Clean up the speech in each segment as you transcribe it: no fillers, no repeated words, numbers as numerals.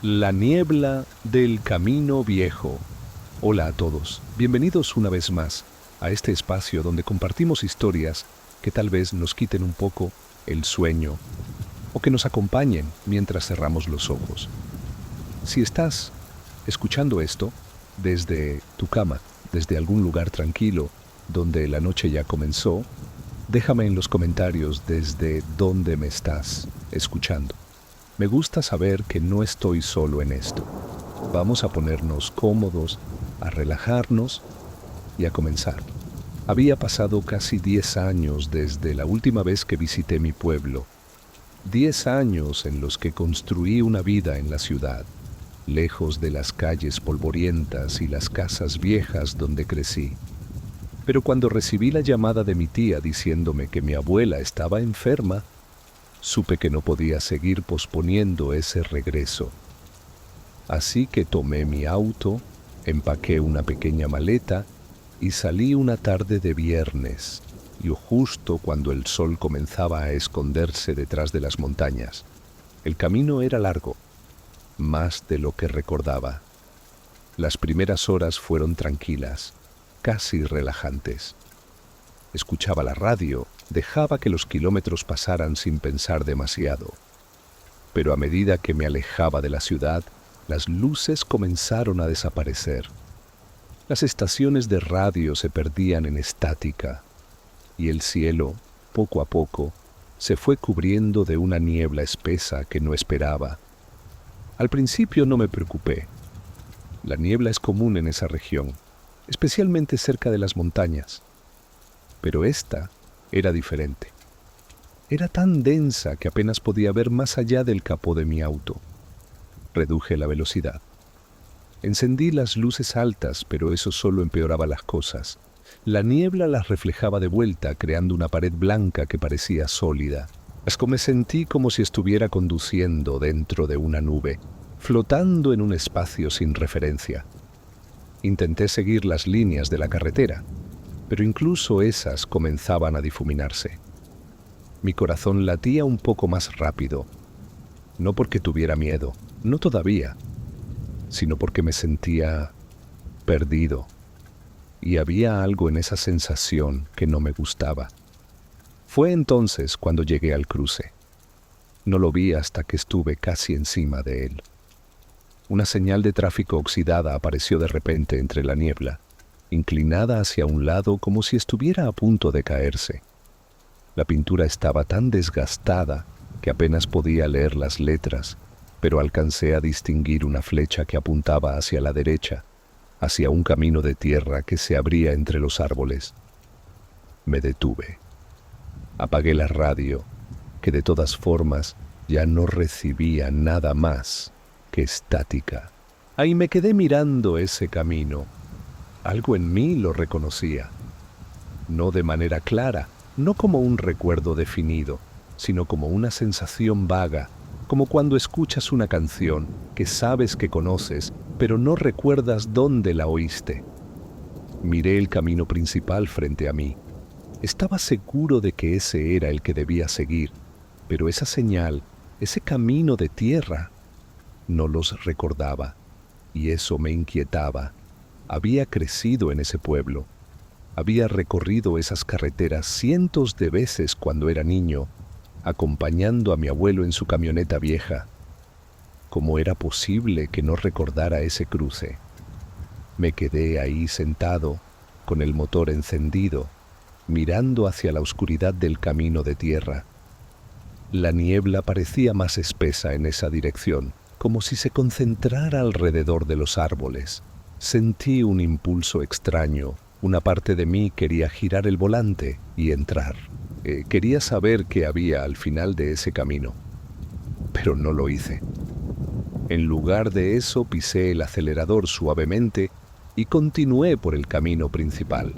La niebla del camino viejo. Hola a todos, bienvenidos una vez más a este espacio donde compartimos historias que tal vez nos quiten un poco el sueño o que nos acompañen mientras cerramos los ojos. Si estás escuchando esto desde tu cama, desde algún lugar tranquilo donde la noche ya comenzó, déjame en los comentarios desde dónde me estás escuchando. Me gusta saber que no estoy solo en esto. Vamos a ponernos cómodos, a relajarnos y a comenzar. Había pasado casi 10 años desde la última vez que visité mi pueblo. 10 años en los que construí una vida en la ciudad, lejos de las calles polvorientas y las casas viejas donde crecí. Pero cuando recibí la llamada de mi tía diciéndome que mi abuela estaba enferma, supe que no podía seguir posponiendo ese regreso. Así que tomé mi auto, empaqué una pequeña maleta y salí una tarde de viernes, y justo cuando el sol comenzaba a esconderse detrás de las montañas. El camino era largo, más de lo que recordaba. Las primeras horas fueron tranquilas, casi relajantes. Escuchaba la radio, dejaba que los kilómetros pasaran sin pensar demasiado. Pero a medida que me alejaba de la ciudad, las luces comenzaron a desaparecer. Las estaciones de radio se perdían en estática, y el cielo, poco a poco, se fue cubriendo de una niebla espesa que no esperaba. Al principio no me preocupé. La niebla es común en esa región, especialmente cerca de las montañas. Pero esta era diferente. Era tan densa que apenas podía ver más allá del capó de mi auto. Reduje la velocidad. Encendí las luces altas, pero eso solo empeoraba las cosas. La niebla las reflejaba de vuelta, creando una pared blanca que parecía sólida. Me sentí como si estuviera conduciendo dentro de una nube, flotando en un espacio sin referencia. Intenté seguir las líneas de la carretera, pero incluso esas comenzaban a difuminarse. Mi corazón latía un poco más rápido, no porque tuviera miedo, no todavía, sino porque me sentía perdido, y había algo en esa sensación que no me gustaba. Fue entonces cuando llegué al cruce. No lo vi hasta que estuve casi encima de él. Una señal de tráfico oxidada apareció de repente entre la niebla, inclinada hacia un lado como si estuviera a punto de caerse. La pintura estaba tan desgastada que apenas podía leer las letras, pero alcancé a distinguir una flecha que apuntaba hacia la derecha, hacia un camino de tierra que se abría entre los árboles. Me detuve. Apagué la radio, que de todas formas ya no recibía nada más que estática. Ahí me quedé mirando ese camino. Algo en mí lo reconocía. No de manera clara, no como un recuerdo definido, sino como una sensación vaga, como cuando escuchas una canción que sabes que conoces, pero no recuerdas dónde la oíste. Miré el camino principal frente a mí. Estaba seguro de que ese era el que debía seguir, pero esa señal, ese camino de tierra, no los recordaba, y eso me inquietaba. Había crecido en ese pueblo. Había recorrido esas carreteras cientos de veces cuando era niño, acompañando a mi abuelo en su camioneta vieja. ¿Cómo era posible que no recordara ese cruce? Me quedé ahí sentado, con el motor encendido, mirando hacia la oscuridad del camino de tierra. La niebla parecía más espesa en esa dirección, como si se concentrara alrededor de los árboles. Sentí un impulso extraño. Una parte de mí quería girar el volante y entrar. Quería saber qué había al final de ese camino, pero no lo hice. En lugar de eso, pisé el acelerador suavemente y continué por el camino principal.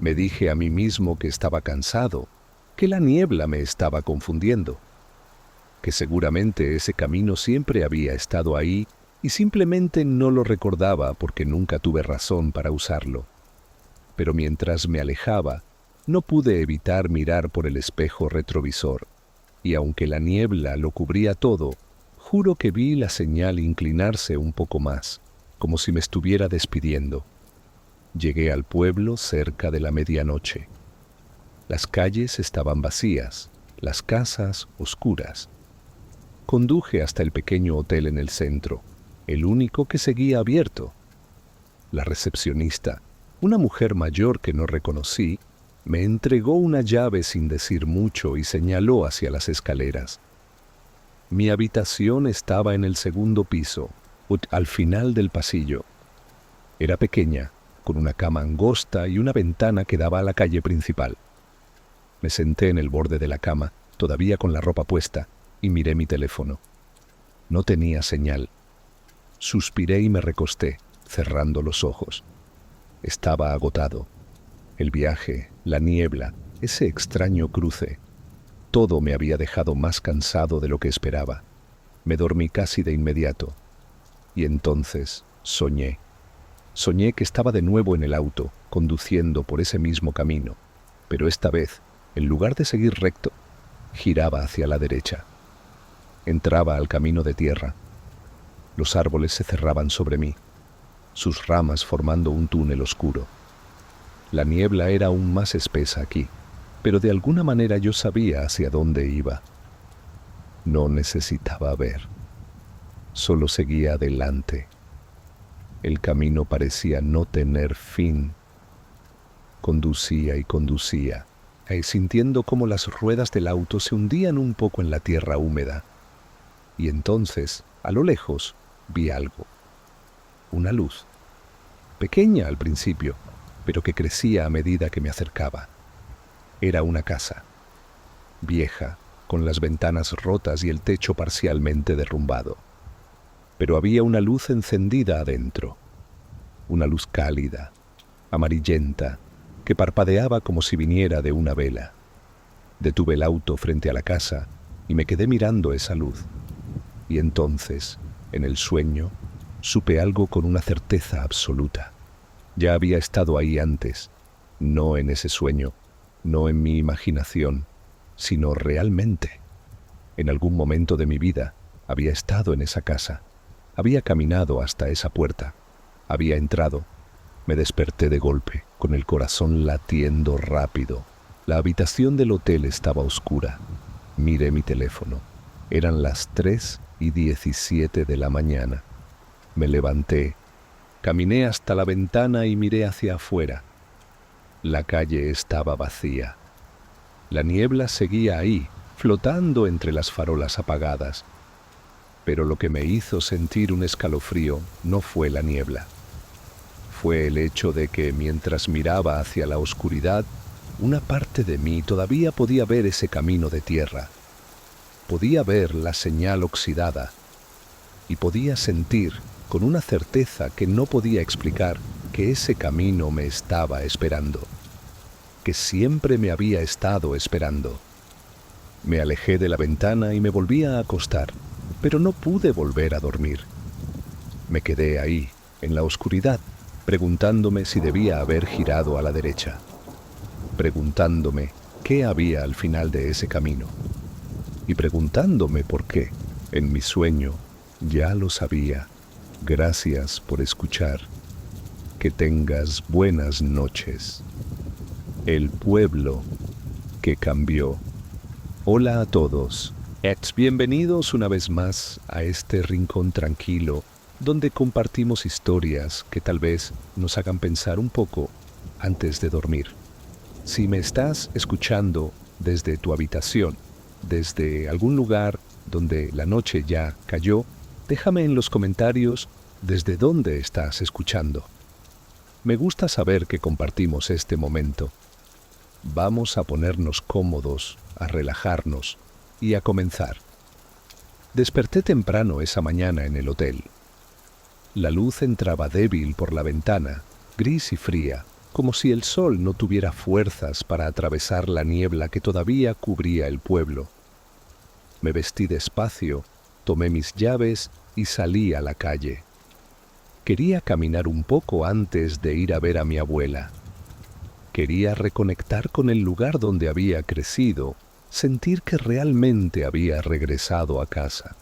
Me dije a mí mismo que estaba cansado, que la niebla me estaba confundiendo, que seguramente ese camino siempre había estado ahí y simplemente no lo recordaba porque nunca tuve razón para usarlo. Pero mientras me alejaba, no pude evitar mirar por el espejo retrovisor, y aunque la niebla lo cubría todo, juro que vi la señal inclinarse un poco más, como si me estuviera despidiendo. Llegué al pueblo cerca de la medianoche. Las calles estaban vacías, las casas oscuras. Conduje hasta el pequeño hotel en el centro, el único que seguía abierto. La recepcionista, una mujer mayor que no reconocí, me entregó una llave sin decir mucho y señaló hacia las escaleras. Mi habitación estaba en el segundo piso, al final del pasillo. Era pequeña, con una cama angosta y una ventana que daba a la calle principal. Me senté en el borde de la cama, todavía con la ropa puesta, y miré mi teléfono. No tenía señal. Suspiré y me recosté, cerrando los ojos. Estaba agotado. El viaje, la niebla, ese extraño cruce, todo me había dejado más cansado de lo que esperaba. Me dormí casi de inmediato. Y entonces soñé. Soñé que estaba de nuevo en el auto, conduciendo por ese mismo camino, pero esta vez, en lugar de seguir recto, giraba hacia la derecha. Entraba al camino de tierra. Los árboles se cerraban sobre mí, sus ramas formando un túnel oscuro. La niebla era aún más espesa aquí, pero de alguna manera yo sabía hacia dónde iba. No necesitaba ver. Solo seguía adelante. El camino parecía no tener fin. Conducía y conducía, sintiendo cómo las ruedas del auto se hundían un poco en la tierra húmeda. Y entonces, a lo lejos, vi algo. Una luz. Pequeña al principio, pero que crecía a medida que me acercaba. Era una casa. Vieja, con las ventanas rotas y el techo parcialmente derrumbado. Pero había una luz encendida adentro. Una luz cálida, amarillenta, que parpadeaba como si viniera de una vela. Detuve el auto frente a la casa y me quedé mirando esa luz. Y entonces, en el sueño, supe algo con una certeza absoluta. Ya había estado ahí antes, no en ese sueño, no en mi imaginación, sino realmente. En algún momento de mi vida había estado en esa casa, había caminado hasta esa puerta, había entrado. Me desperté de golpe, con el corazón latiendo rápido. La habitación del hotel estaba oscura. Miré mi teléfono. Eran las 3:17 de la mañana. Me levanté, caminé hasta la ventana y miré hacia afuera. La calle estaba vacía. La niebla seguía ahí, flotando entre las farolas apagadas. Pero lo que me hizo sentir un escalofrío no fue la niebla. Fue el hecho de que mientras miraba hacia la oscuridad, una parte de mí todavía podía ver ese camino de tierra. Podía ver la señal oxidada y podía sentir con una certeza que no podía explicar que ese camino me estaba esperando, que siempre me había estado esperando. Me alejé de la ventana y me volví a acostar, pero no pude volver a dormir. Me quedé ahí, en la oscuridad, preguntándome si debía haber girado a la derecha, preguntándome qué había al final de ese camino, y preguntándome por qué, en mi sueño, ya lo sabía. Gracias por escuchar. Que tengas buenas noches. El pueblo que cambió. Hola a todos. Bienvenidos una vez más a este rincón tranquilo donde compartimos historias que tal vez nos hagan pensar un poco antes de dormir. Si me estás escuchando desde tu habitación, desde algún lugar donde la noche ya cayó, déjame en los comentarios desde dónde estás escuchando. Me gusta saber que compartimos este momento. Vamos a ponernos cómodos, a relajarnos y a comenzar. Desperté temprano esa mañana en el hotel. La luz entraba débil por la ventana, gris y fría, como si el sol no tuviera fuerzas para atravesar la niebla que todavía cubría el pueblo. Me vestí despacio, tomé mis llaves y salí a la calle. Quería caminar un poco antes de ir a ver a mi abuela. Quería reconectar con el lugar donde había crecido, sentir que realmente había regresado a casa.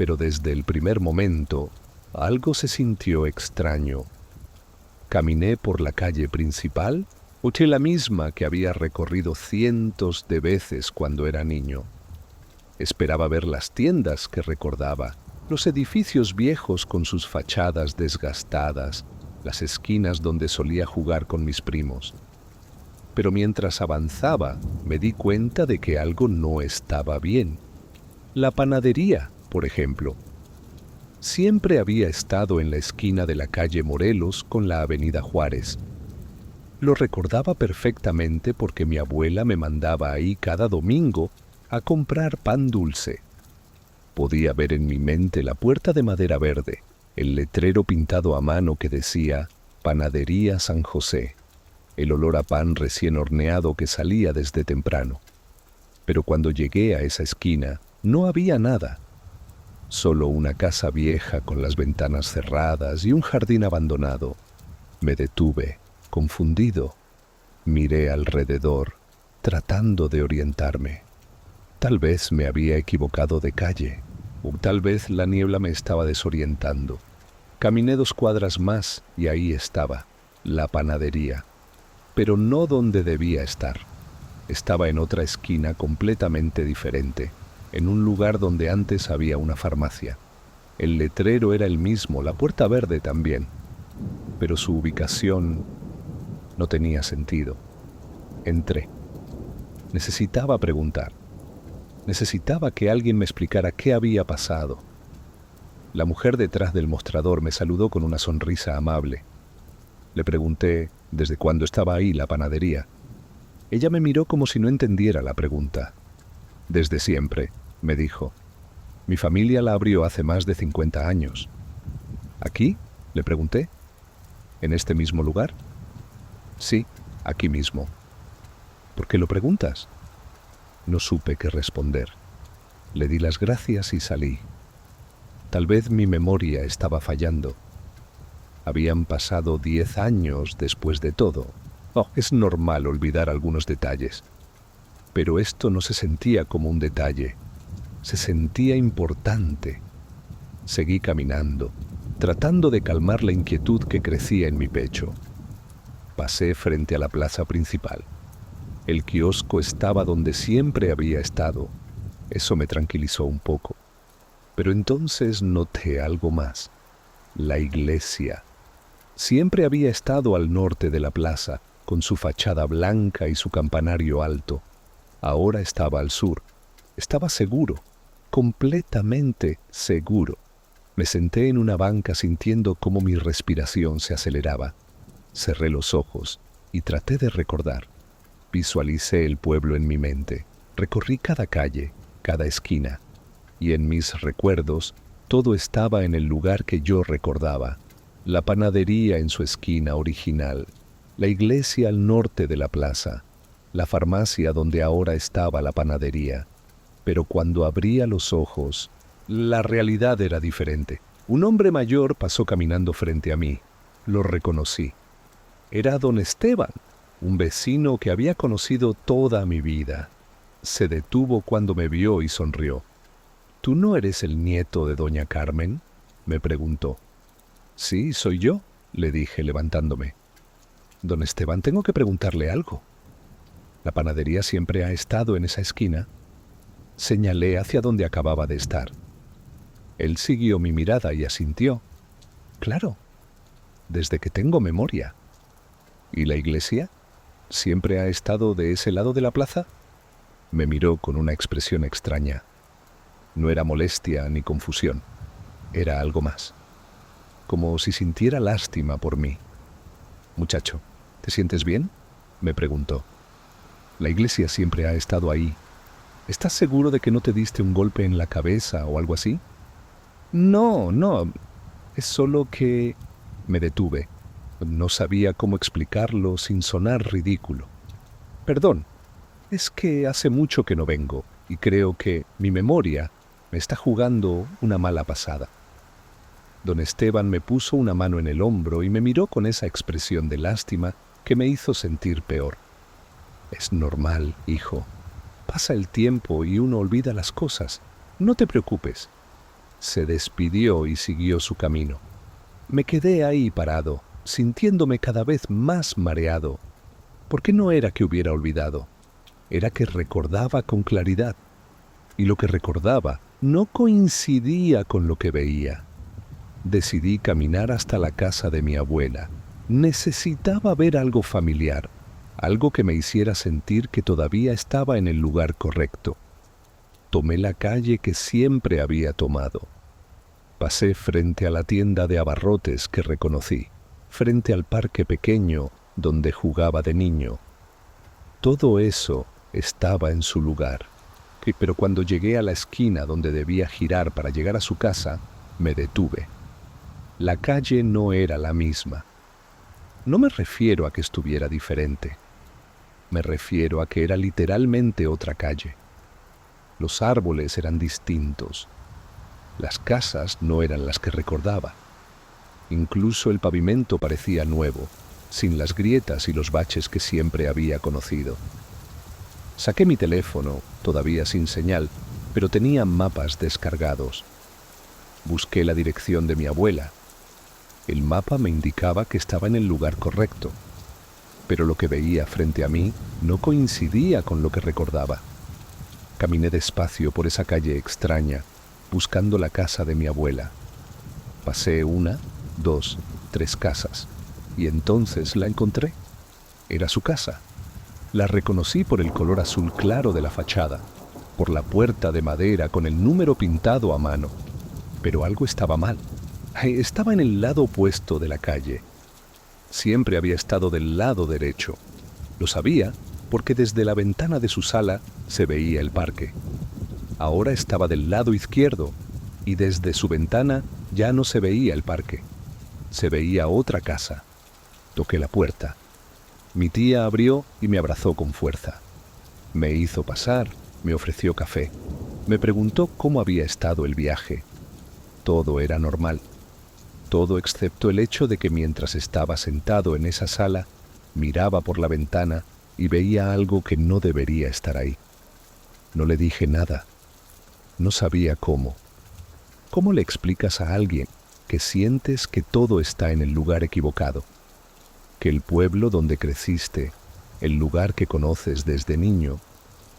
pero desde el primer momento algo se sintió extraño. Caminé por la calle principal, usé la misma que había recorrido cientos de veces cuando era niño. Esperaba ver las tiendas que recordaba, los edificios viejos con sus fachadas desgastadas, las esquinas donde solía jugar con mis primos. Pero mientras avanzaba, me di cuenta de que algo no estaba bien. La panadería, por ejemplo. Siempre había estado en la esquina de la calle Morelos con la avenida Juárez. Lo recordaba perfectamente porque mi abuela me mandaba ahí cada domingo a comprar pan dulce. Podía ver en mi mente la puerta de madera verde, el letrero pintado a mano que decía Panadería San José, el olor a pan recién horneado que salía desde temprano. Pero cuando llegué a esa esquina, no había nada. Solo una casa vieja con las ventanas cerradas y un jardín abandonado. Me detuve, confundido. Miré alrededor, tratando de orientarme. Tal vez me había equivocado de calle, o tal vez la niebla me estaba desorientando. Caminé 2 cuadras más y ahí estaba, la panadería. Pero no donde debía estar. Estaba en otra esquina completamente diferente, en un lugar donde antes había una farmacia. El letrero era el mismo, la puerta verde también, pero su ubicación no tenía sentido. Entré. Necesitaba preguntar. Necesitaba que alguien me explicara qué había pasado. La mujer detrás del mostrador me saludó con una sonrisa amable. Le pregunté desde cuándo estaba ahí la panadería. Ella me miró como si no entendiera la pregunta. Desde siempre, me dijo. Mi familia la abrió hace más de 50 años. ¿Aquí?, le pregunté. ¿En este mismo lugar? Sí, aquí mismo. ¿Por qué lo preguntas? No supe qué responder. Le di las gracias y salí. Tal vez mi memoria estaba fallando. Habían pasado 10 años después de todo. Es normal olvidar algunos detalles. Pero esto no se sentía como un detalle. Se sentía importante. Seguí caminando, tratando de calmar la inquietud que crecía en mi pecho. Pasé frente a la plaza principal. El kiosco estaba donde siempre había estado. Eso me tranquilizó un poco. Pero entonces noté algo más. La iglesia. Siempre había estado al norte de la plaza, con su fachada blanca y su campanario alto. Ahora estaba al sur. Estaba seguro, completamente seguro. Me senté en una banca sintiendo cómo mi respiración se aceleraba. Cerré los ojos y traté de recordar. Visualicé el pueblo en mi mente. Recorrí cada calle, cada esquina. Y en mis recuerdos, todo estaba en el lugar que yo recordaba. La panadería en su esquina original, la iglesia al norte de la plaza, la farmacia donde ahora estaba la panadería. Pero cuando abría los ojos, la realidad era diferente. Un hombre mayor pasó caminando frente a mí. Lo reconocí. Era don Esteban, un vecino que había conocido toda mi vida. Se detuvo cuando me vio y sonrió. ¿Tú no eres el nieto de doña Carmen?, me preguntó. Sí, soy yo, le dije levantándome. Don Esteban, tengo que preguntarle algo. La panadería siempre ha estado en esa esquina. Señalé hacia donde acababa de estar. Él siguió mi mirada y asintió. Claro, desde que tengo memoria. ¿Y la iglesia? ¿Siempre ha estado de ese lado de la plaza? Me miró con una expresión extraña. No era molestia ni confusión. Era algo más. Como si sintiera lástima por mí. Muchacho, ¿te sientes bien?, me preguntó. La iglesia siempre ha estado ahí. ¿Estás seguro de que no te diste un golpe en la cabeza o algo así? No, es solo que... Me detuve. No sabía cómo explicarlo sin sonar ridículo. Perdón, es que hace mucho que no vengo y creo que mi memoria me está jugando una mala pasada. Don Esteban me puso una mano en el hombro y me miró con esa expresión de lástima que me hizo sentir peor. Es normal, hijo. Pasa el tiempo y uno olvida las cosas. No te preocupes. Se despidió y siguió su camino. Me quedé ahí parado, sintiéndome cada vez más mareado, porque no era que hubiera olvidado, era que recordaba con claridad, y lo que recordaba no coincidía con lo que veía. Decidí caminar hasta la casa de mi abuela. Necesitaba ver algo familiar, algo que me hiciera sentir que todavía estaba en el lugar correcto. Tomé la calle que siempre había tomado. Pasé frente a la tienda de abarrotes que reconocí, frente al parque pequeño donde jugaba de niño. Todo eso estaba en su lugar. Pero cuando llegué a la esquina donde debía girar para llegar a su casa, me detuve. La calle no era la misma. No me refiero a que estuviera diferente. Me refiero a que era literalmente otra calle. Los árboles eran distintos. Las casas no eran las que recordaba. Incluso el pavimento parecía nuevo, sin las grietas y los baches que siempre había conocido. Saqué mi teléfono, todavía sin señal, pero tenía mapas descargados. Busqué la dirección de mi abuela. El mapa me indicaba que estaba en el lugar correcto, pero lo que veía frente a mí no coincidía con lo que recordaba. Caminé despacio por esa calle extraña, buscando la casa de mi abuela. Pasé 1, 2, 3 casas, y entonces la encontré. Era su casa. La reconocí por el color azul claro de la fachada, por la puerta de madera con el número pintado a mano. Pero algo estaba mal. Estaba en el lado opuesto de la calle. Siempre había estado del lado derecho. Lo sabía porque desde la ventana de su sala se veía el parque. Ahora estaba del lado izquierdo y desde su ventana ya no se veía el parque. Se veía otra casa. Toqué la puerta. Mi tía abrió y me abrazó con fuerza. Me hizo pasar, me ofreció café. Me preguntó cómo había estado el viaje. Todo era normal. Todo excepto el hecho de que mientras estaba sentado en esa sala, miraba por la ventana y veía algo que no debería estar ahí. No le dije nada. No sabía cómo. ¿Cómo le explicas a alguien que sientes que todo está en el lugar equivocado? Que el pueblo donde creciste, el lugar que conoces desde niño,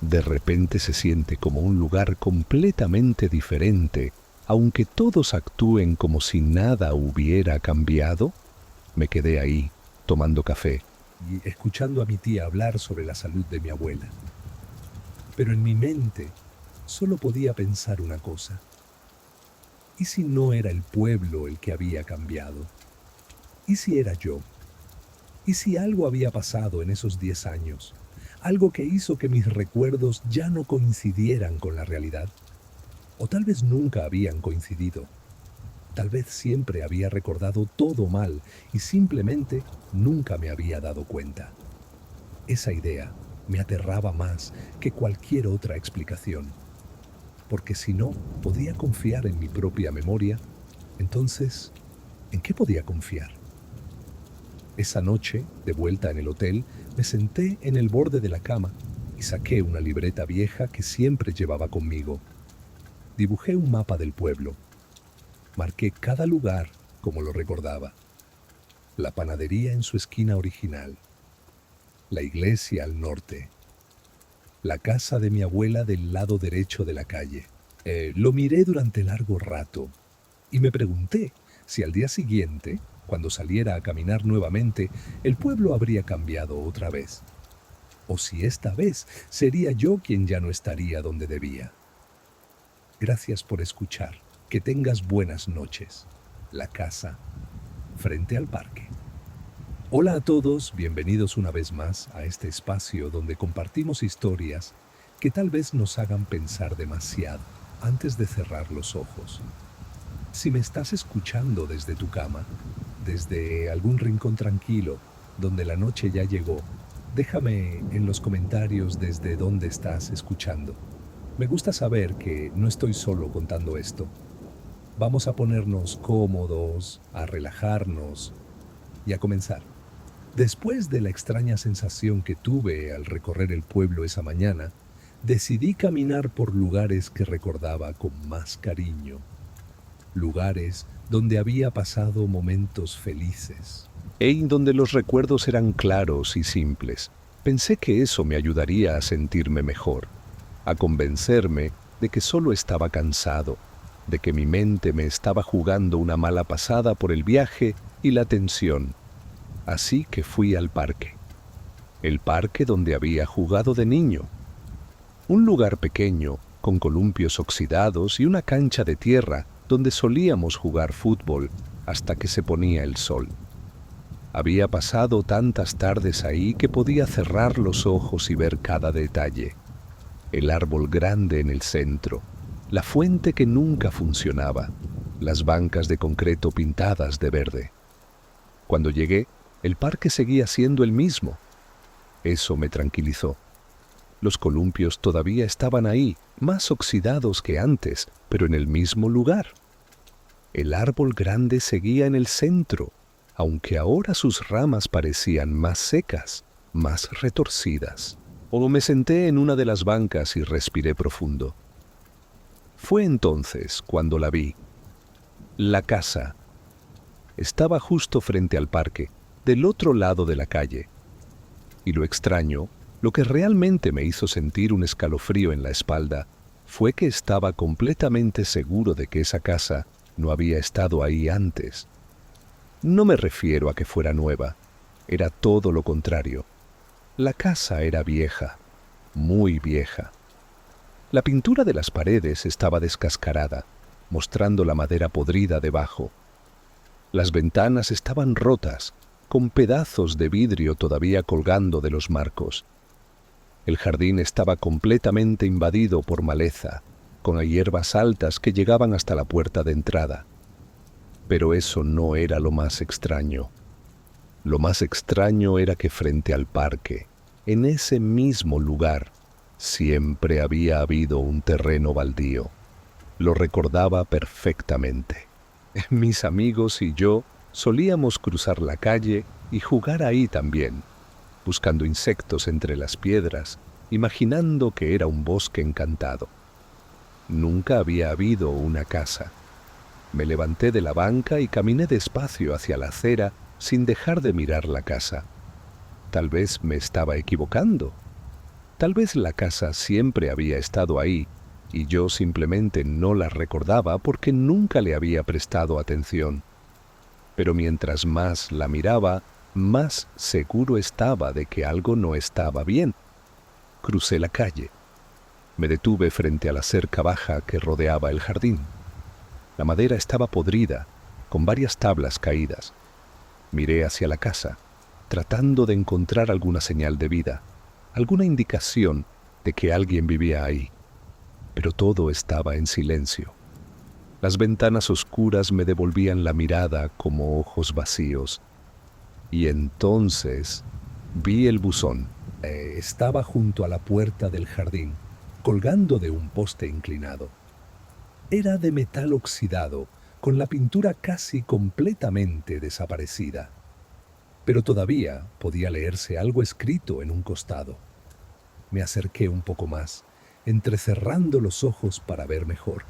de repente se siente como un lugar completamente diferente, aunque todos actúen como si nada hubiera cambiado. Me quedé ahí, tomando café y escuchando a mi tía hablar sobre la salud de mi abuela. Pero en mi mente solo podía pensar una cosa. ¿Y si no era el pueblo el que había cambiado? ¿Y si era yo? ¿Y si algo había pasado en esos 10 años? Algo que hizo que mis recuerdos ya no coincidieran con la realidad. O tal vez nunca habían coincidido. Tal vez siempre había recordado todo mal y simplemente nunca me había dado cuenta. Esa idea me aterraba más que cualquier otra explicación. Porque si no podía confiar en mi propia memoria, entonces, ¿en qué podía confiar? Esa noche, de vuelta en el hotel, me senté en el borde de la cama y saqué una libreta vieja que siempre llevaba conmigo. Dibujé un mapa del pueblo. Marqué cada lugar como lo recordaba. La panadería en su esquina original. La iglesia al norte. La casa de mi abuela del lado derecho de la calle. Lo miré durante largo rato y me pregunté si al día siguiente, cuando saliera a caminar nuevamente, el pueblo habría cambiado otra vez. O si esta vez sería yo quien ya no estaría donde debía. Gracias por escuchar. Que tengas buenas noches. La casa frente al parque. Hola a todos, bienvenidos una vez más a este espacio donde compartimos historias que tal vez nos hagan pensar demasiado antes de cerrar los ojos. Si me estás escuchando desde tu cama, desde algún rincón tranquilo, donde la noche ya llegó, déjame en los comentarios desde dónde estás escuchando. Me gusta saber que no estoy solo contando esto. Vamos a ponernos cómodos, a relajarnos y a comenzar. Después de la extraña sensación que tuve al recorrer el pueblo esa mañana, decidí caminar por lugares que recordaba con más cariño. lugares donde había pasado momentos felices. Y donde los recuerdos eran claros y simples. Pensé que eso me ayudaría a sentirme mejor, a convencerme de que solo estaba cansado, de que mi mente me estaba jugando una mala pasada por el viaje y la tensión. Así que fui al parque. El parque donde había jugado de niño. Un lugar pequeño, con columpios oxidados y una cancha de tierra donde solíamos jugar fútbol hasta que se ponía el sol. Había pasado tantas tardes ahí que podía cerrar los ojos y ver cada detalle. El árbol grande en el centro, la fuente que nunca funcionaba, las bancas de concreto pintadas de verde. Cuando llegué, el parque seguía siendo el mismo. Eso me tranquilizó. Los columpios todavía estaban ahí, más oxidados que antes, pero en el mismo lugar. El árbol grande seguía en el centro, aunque ahora sus ramas parecían más secas, más retorcidas. O me senté en una de las bancas y respiré profundo. Fue entonces cuando la vi. La casa. Estaba justo frente al parque, del otro lado de la calle. Y lo extraño, lo que realmente me hizo sentir un escalofrío en la espalda, fue que estaba completamente seguro de que esa casa no había estado ahí antes. No me refiero a que fuera nueva, era todo lo contrario. La casa era vieja, muy vieja. La pintura de las paredes estaba descascarada, mostrando la madera podrida debajo. Las ventanas estaban rotas, con pedazos de vidrio todavía colgando de los marcos. El jardín estaba completamente invadido por maleza, con hierbas altas que llegaban hasta la puerta de entrada. Pero eso no era lo más extraño. Lo más extraño era que frente al parque, en ese mismo lugar, siempre había habido un terreno baldío. Lo recordaba perfectamente. Mis amigos y yo solíamos cruzar la calle y jugar ahí también, buscando insectos entre las piedras, imaginando que era un bosque encantado. Nunca había habido una casa. Me levanté de la banca y caminé despacio hacia la acera sin dejar de mirar la casa. Tal vez me estaba equivocando. Tal vez la casa siempre había estado ahí y yo simplemente no la recordaba porque nunca le había prestado atención. Pero mientras más la miraba, más seguro estaba de que algo no estaba bien. Crucé la calle. Me detuve frente a la cerca baja que rodeaba el jardín. La madera estaba podrida, con varias tablas caídas. Miré hacia la casa, tratando de encontrar alguna señal de vida, alguna indicación de que alguien vivía ahí. Pero todo estaba en silencio. Las ventanas oscuras me devolvían la mirada como ojos vacíos. Y entonces vi el buzón. Estaba junto a la puerta del jardín, colgando de un poste inclinado. Era de metal oxidado, con la pintura casi completamente desaparecida. Pero todavía podía leerse algo escrito en un costado. Me acerqué un poco más, entrecerrando los ojos para ver mejor.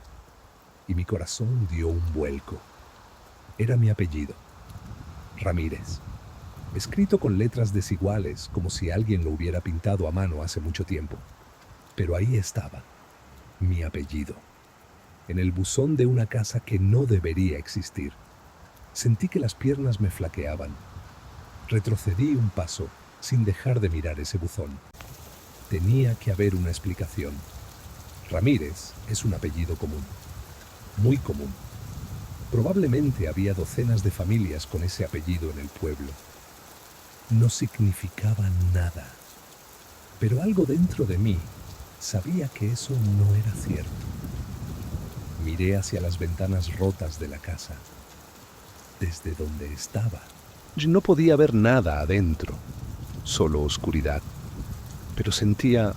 Y mi corazón dio un vuelco. Era mi apellido, Ramírez, escrito con letras desiguales como si alguien lo hubiera pintado a mano hace mucho tiempo. Pero ahí estaba, mi apellido, en el buzón de una casa que no debería existir. Sentí que las piernas me flaqueaban. Retrocedí un paso sin dejar de mirar ese buzón. Tenía que haber una explicación. Ramírez es un apellido común, muy común. Probablemente había docenas de familias con ese apellido en el pueblo. No significaba nada, pero algo dentro de mí sabía que eso no era cierto. Miré hacia las ventanas rotas de la casa, desde donde estaba. Yo no podía ver nada adentro, solo oscuridad, pero sentía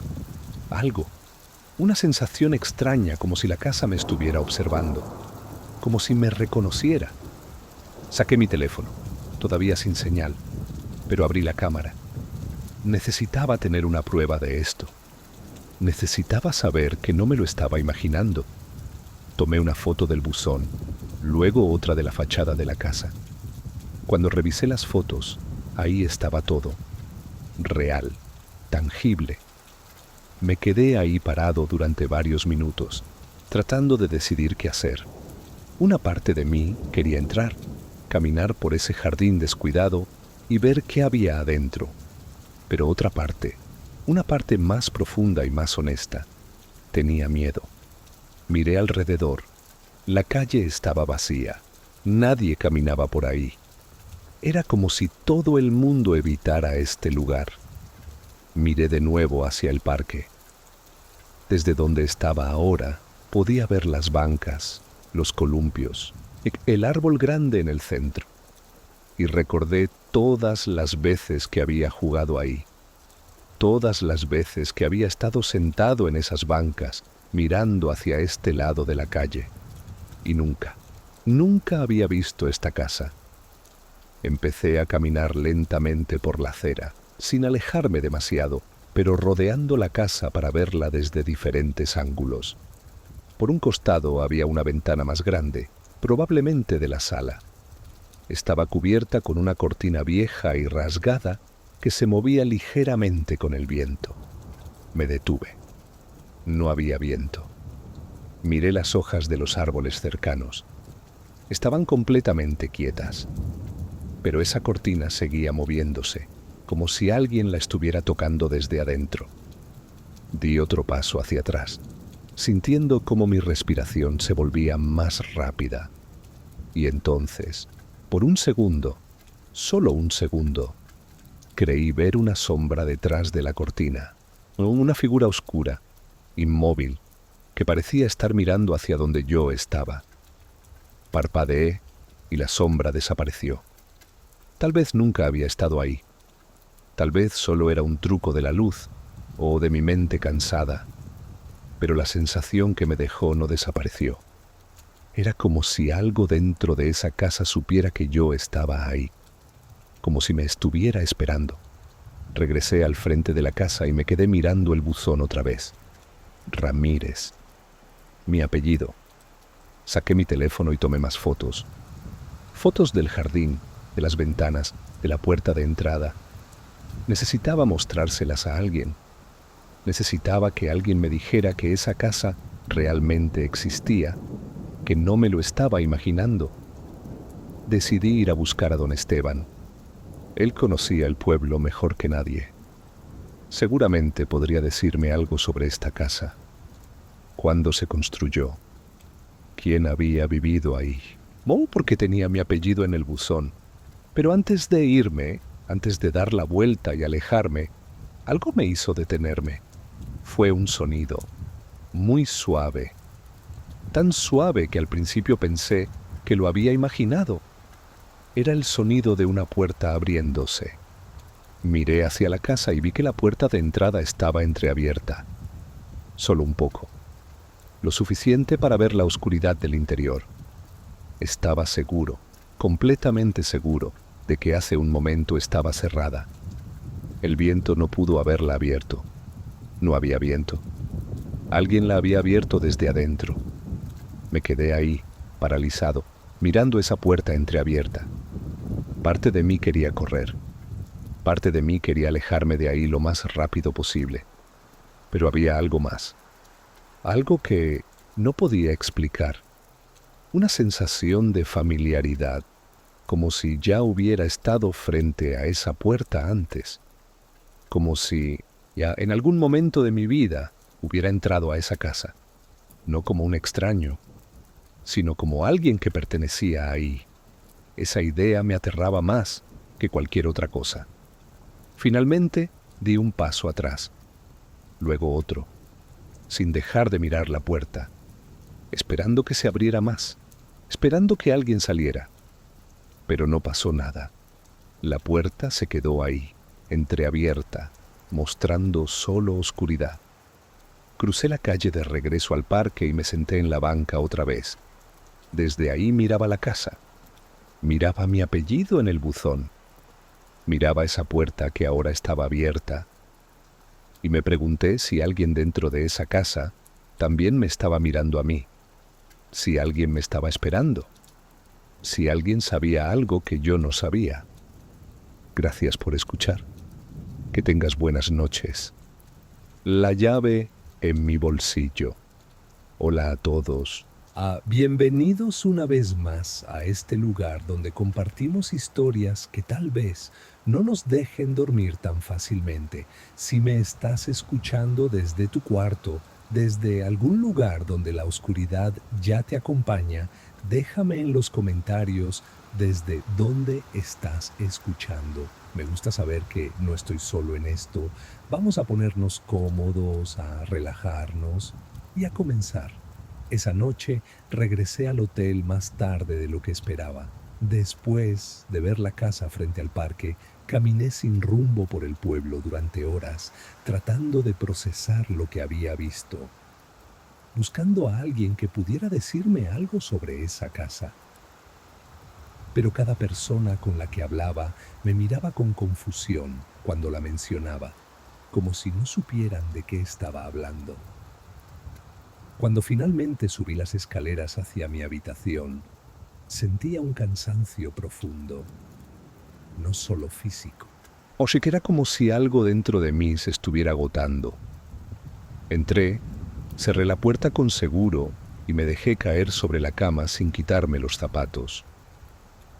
algo, una sensación extraña como si la casa me estuviera observando, como si me reconociera. Saqué mi teléfono, todavía sin señal, pero abrí la cámara. Necesitaba tener una prueba de esto. Necesitaba saber que no me lo estaba imaginando. Tomé una foto del buzón, luego otra de la fachada de la casa. Cuando revisé las fotos, ahí estaba todo, real, tangible. Me quedé ahí parado durante varios minutos, tratando de decidir qué hacer. Una parte de mí quería entrar, caminar por ese jardín descuidado y ver qué había adentro. Pero otra parte, una parte más profunda y más honesta, tenía miedo. Miré alrededor. La calle estaba vacía. Nadie caminaba por ahí. Era como si todo el mundo evitara este lugar. Miré de nuevo hacia el parque. Desde donde estaba ahora, podía ver las bancas, los columpios, el árbol grande en el centro. Y recordé todas las veces que había jugado ahí. Todas las veces que había estado sentado en esas bancas, mirando hacia este lado de la calle. Y nunca había visto esta casa. Empecé a caminar lentamente por la acera, sin alejarme demasiado, pero rodeando la casa para verla desde diferentes ángulos. Por un costado había una ventana más grande, probablemente de la sala. Estaba cubierta con una cortina vieja y rasgada que se movía ligeramente con el viento. Me detuve. No había viento. Miré las hojas de los árboles cercanos. Estaban completamente quietas. Pero esa cortina seguía moviéndose, como si alguien la estuviera tocando desde adentro. Di otro paso hacia atrás, sintiendo cómo mi respiración se volvía más rápida. Y entonces, por un segundo, solo un segundo, creí ver una sombra detrás de la cortina, una figura oscura, inmóvil, que parecía estar mirando hacia donde yo estaba. Parpadeé y la sombra desapareció. Tal vez nunca había estado ahí. Tal vez solo era un truco de la luz o de mi mente cansada, pero la sensación que me dejó no desapareció. Era como si algo dentro de esa casa supiera que yo estaba ahí, como si me estuviera esperando. Regresé al frente de la casa y me quedé mirando el buzón otra vez. Ramírez. Mi apellido. Saqué mi teléfono y tomé más fotos. Fotos del jardín, de las ventanas, de la puerta de entrada. Necesitaba mostrárselas a alguien. Necesitaba que alguien me dijera que esa casa realmente existía, que no me lo estaba imaginando. Decidí ir a buscar a don Esteban. Él conocía el pueblo mejor que nadie. Seguramente podría decirme algo sobre esta casa. ¿Cuándo se construyó? ¿Quién había vivido ahí? Porque tenía mi apellido en el buzón. Pero antes de irme, antes de dar la vuelta y alejarme, algo me hizo detenerme. Fue un sonido, muy suave. Tan suave que al principio pensé que lo había imaginado. Era el sonido de una puerta abriéndose. Miré hacia la casa y vi que la puerta de entrada estaba entreabierta. Solo un poco. Lo suficiente para ver la oscuridad del interior. Estaba seguro, completamente seguro, de que hace un momento estaba cerrada. El viento no pudo haberla abierto. No había viento. Alguien la había abierto desde adentro. Me quedé ahí, paralizado, mirando esa puerta entreabierta. Parte de mí quería correr. Parte de mí quería alejarme de ahí lo más rápido posible. Pero había algo más. Algo que no podía explicar. Una sensación de familiaridad, como si ya hubiera estado frente a esa puerta antes. Como si ya en algún momento de mi vida hubiera entrado a esa casa. No como un extraño, sino como alguien que pertenecía ahí. Esa idea me aterraba más que cualquier otra cosa. Finalmente di un paso atrás, luego otro, sin dejar de mirar la puerta, esperando que se abriera más, esperando que alguien saliera. Pero no pasó nada. La puerta se quedó ahí, entreabierta, mostrando solo oscuridad. Crucé la calle de regreso al parque y me senté en la banca otra vez. Desde ahí miraba la casa. Miraba mi apellido en el buzón. Miraba esa puerta que ahora estaba abierta. Y me pregunté si alguien dentro de esa casa también me estaba mirando a mí. Si alguien me estaba esperando. si alguien sabía algo que yo no sabía. Gracias por escuchar. Que tengas buenas noches. La llave en mi bolsillo. Hola a todos. Bienvenidos una vez más a este lugar donde compartimos historias que tal vez no nos dejen dormir tan fácilmente. Si me estás escuchando desde tu cuarto, desde algún lugar donde la oscuridad ya te acompaña, déjame en los comentarios desde dónde estás escuchando. Me gusta saber que no estoy solo en esto. Vamos a ponernos cómodos, a relajarnos y a comenzar. Esa noche regresé al hotel más tarde de lo que esperaba. Después de ver la casa frente al parque, caminé sin rumbo por el pueblo durante horas, tratando de procesar lo que había visto, buscando a alguien que pudiera decirme algo sobre esa casa. Pero cada persona con la que hablaba me miraba con confusión cuando la mencionaba, como si no supieran de qué estaba hablando. Cuando finalmente subí las escaleras hacia mi habitación, sentía un cansancio profundo, no solo físico. O si que era como si algo dentro de mí se estuviera agotando. Entré, cerré la puerta con seguro y me dejé caer sobre la cama sin quitarme los zapatos.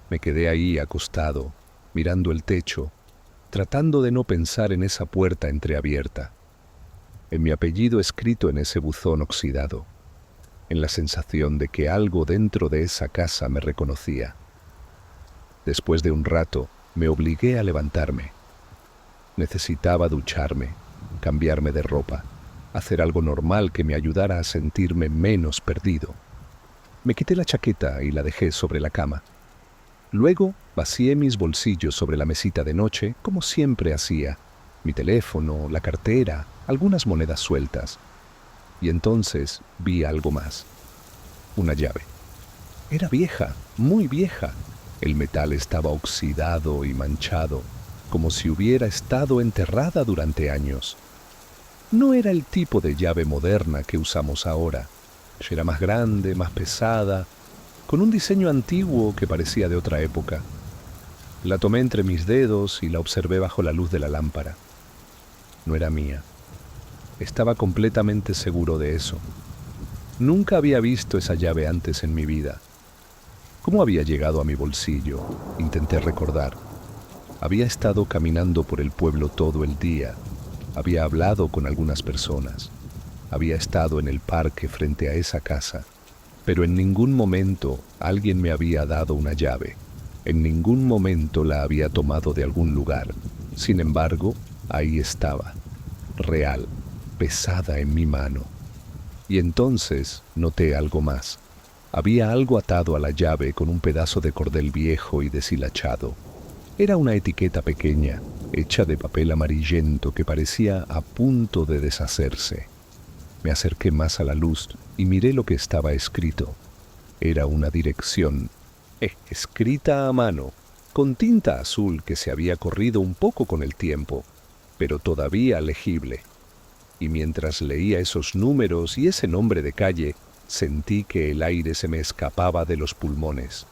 Me quedé ahí acostado, mirando el techo, tratando de no pensar en esa puerta entreabierta, en mi apellido escrito en ese buzón oxidado, en la sensación de que algo dentro de esa casa me reconocía. Después de un rato, me obligué a levantarme. Necesitaba ducharme, cambiarme de ropa, hacer algo normal que me ayudara a sentirme menos perdido. Me quité la chaqueta y la dejé sobre la cama. Luego vacié mis bolsillos sobre la mesita de noche, como siempre hacía, mi teléfono, la cartera, algunas monedas sueltas. Y entonces vi algo más. Una llave. Era vieja, muy vieja. El metal estaba oxidado y manchado, como si hubiera estado enterrada durante años. No era el tipo de llave moderna que usamos ahora. Era más grande, más pesada, con un diseño antiguo que parecía de otra época. La tomé entre mis dedos y la observé bajo la luz de la lámpara. No era mía. Estaba completamente seguro de eso. Nunca había visto esa llave antes en mi vida. ¿Cómo había llegado a mi bolsillo? Intenté recordar. Había estado caminando por el pueblo todo el día. Había hablado con algunas personas. Había estado en el parque frente a esa casa. Pero en ningún momento alguien me había dado una llave. En ningún momento la había tomado de algún lugar. Sin embargo, ahí estaba, real, pesada en mi mano. Y entonces noté algo más. Había algo atado a la llave con un pedazo de cordel viejo y deshilachado. Era una etiqueta pequeña, hecha de papel amarillento que parecía a punto de deshacerse. Me acerqué más a la luz y miré lo que estaba escrito. Era una dirección, escrita a mano, con tinta azul que se había corrido un poco con el tiempo, pero todavía legible. Y mientras leía esos números y ese nombre de calle, sentí que el aire se me escapaba de los pulmones.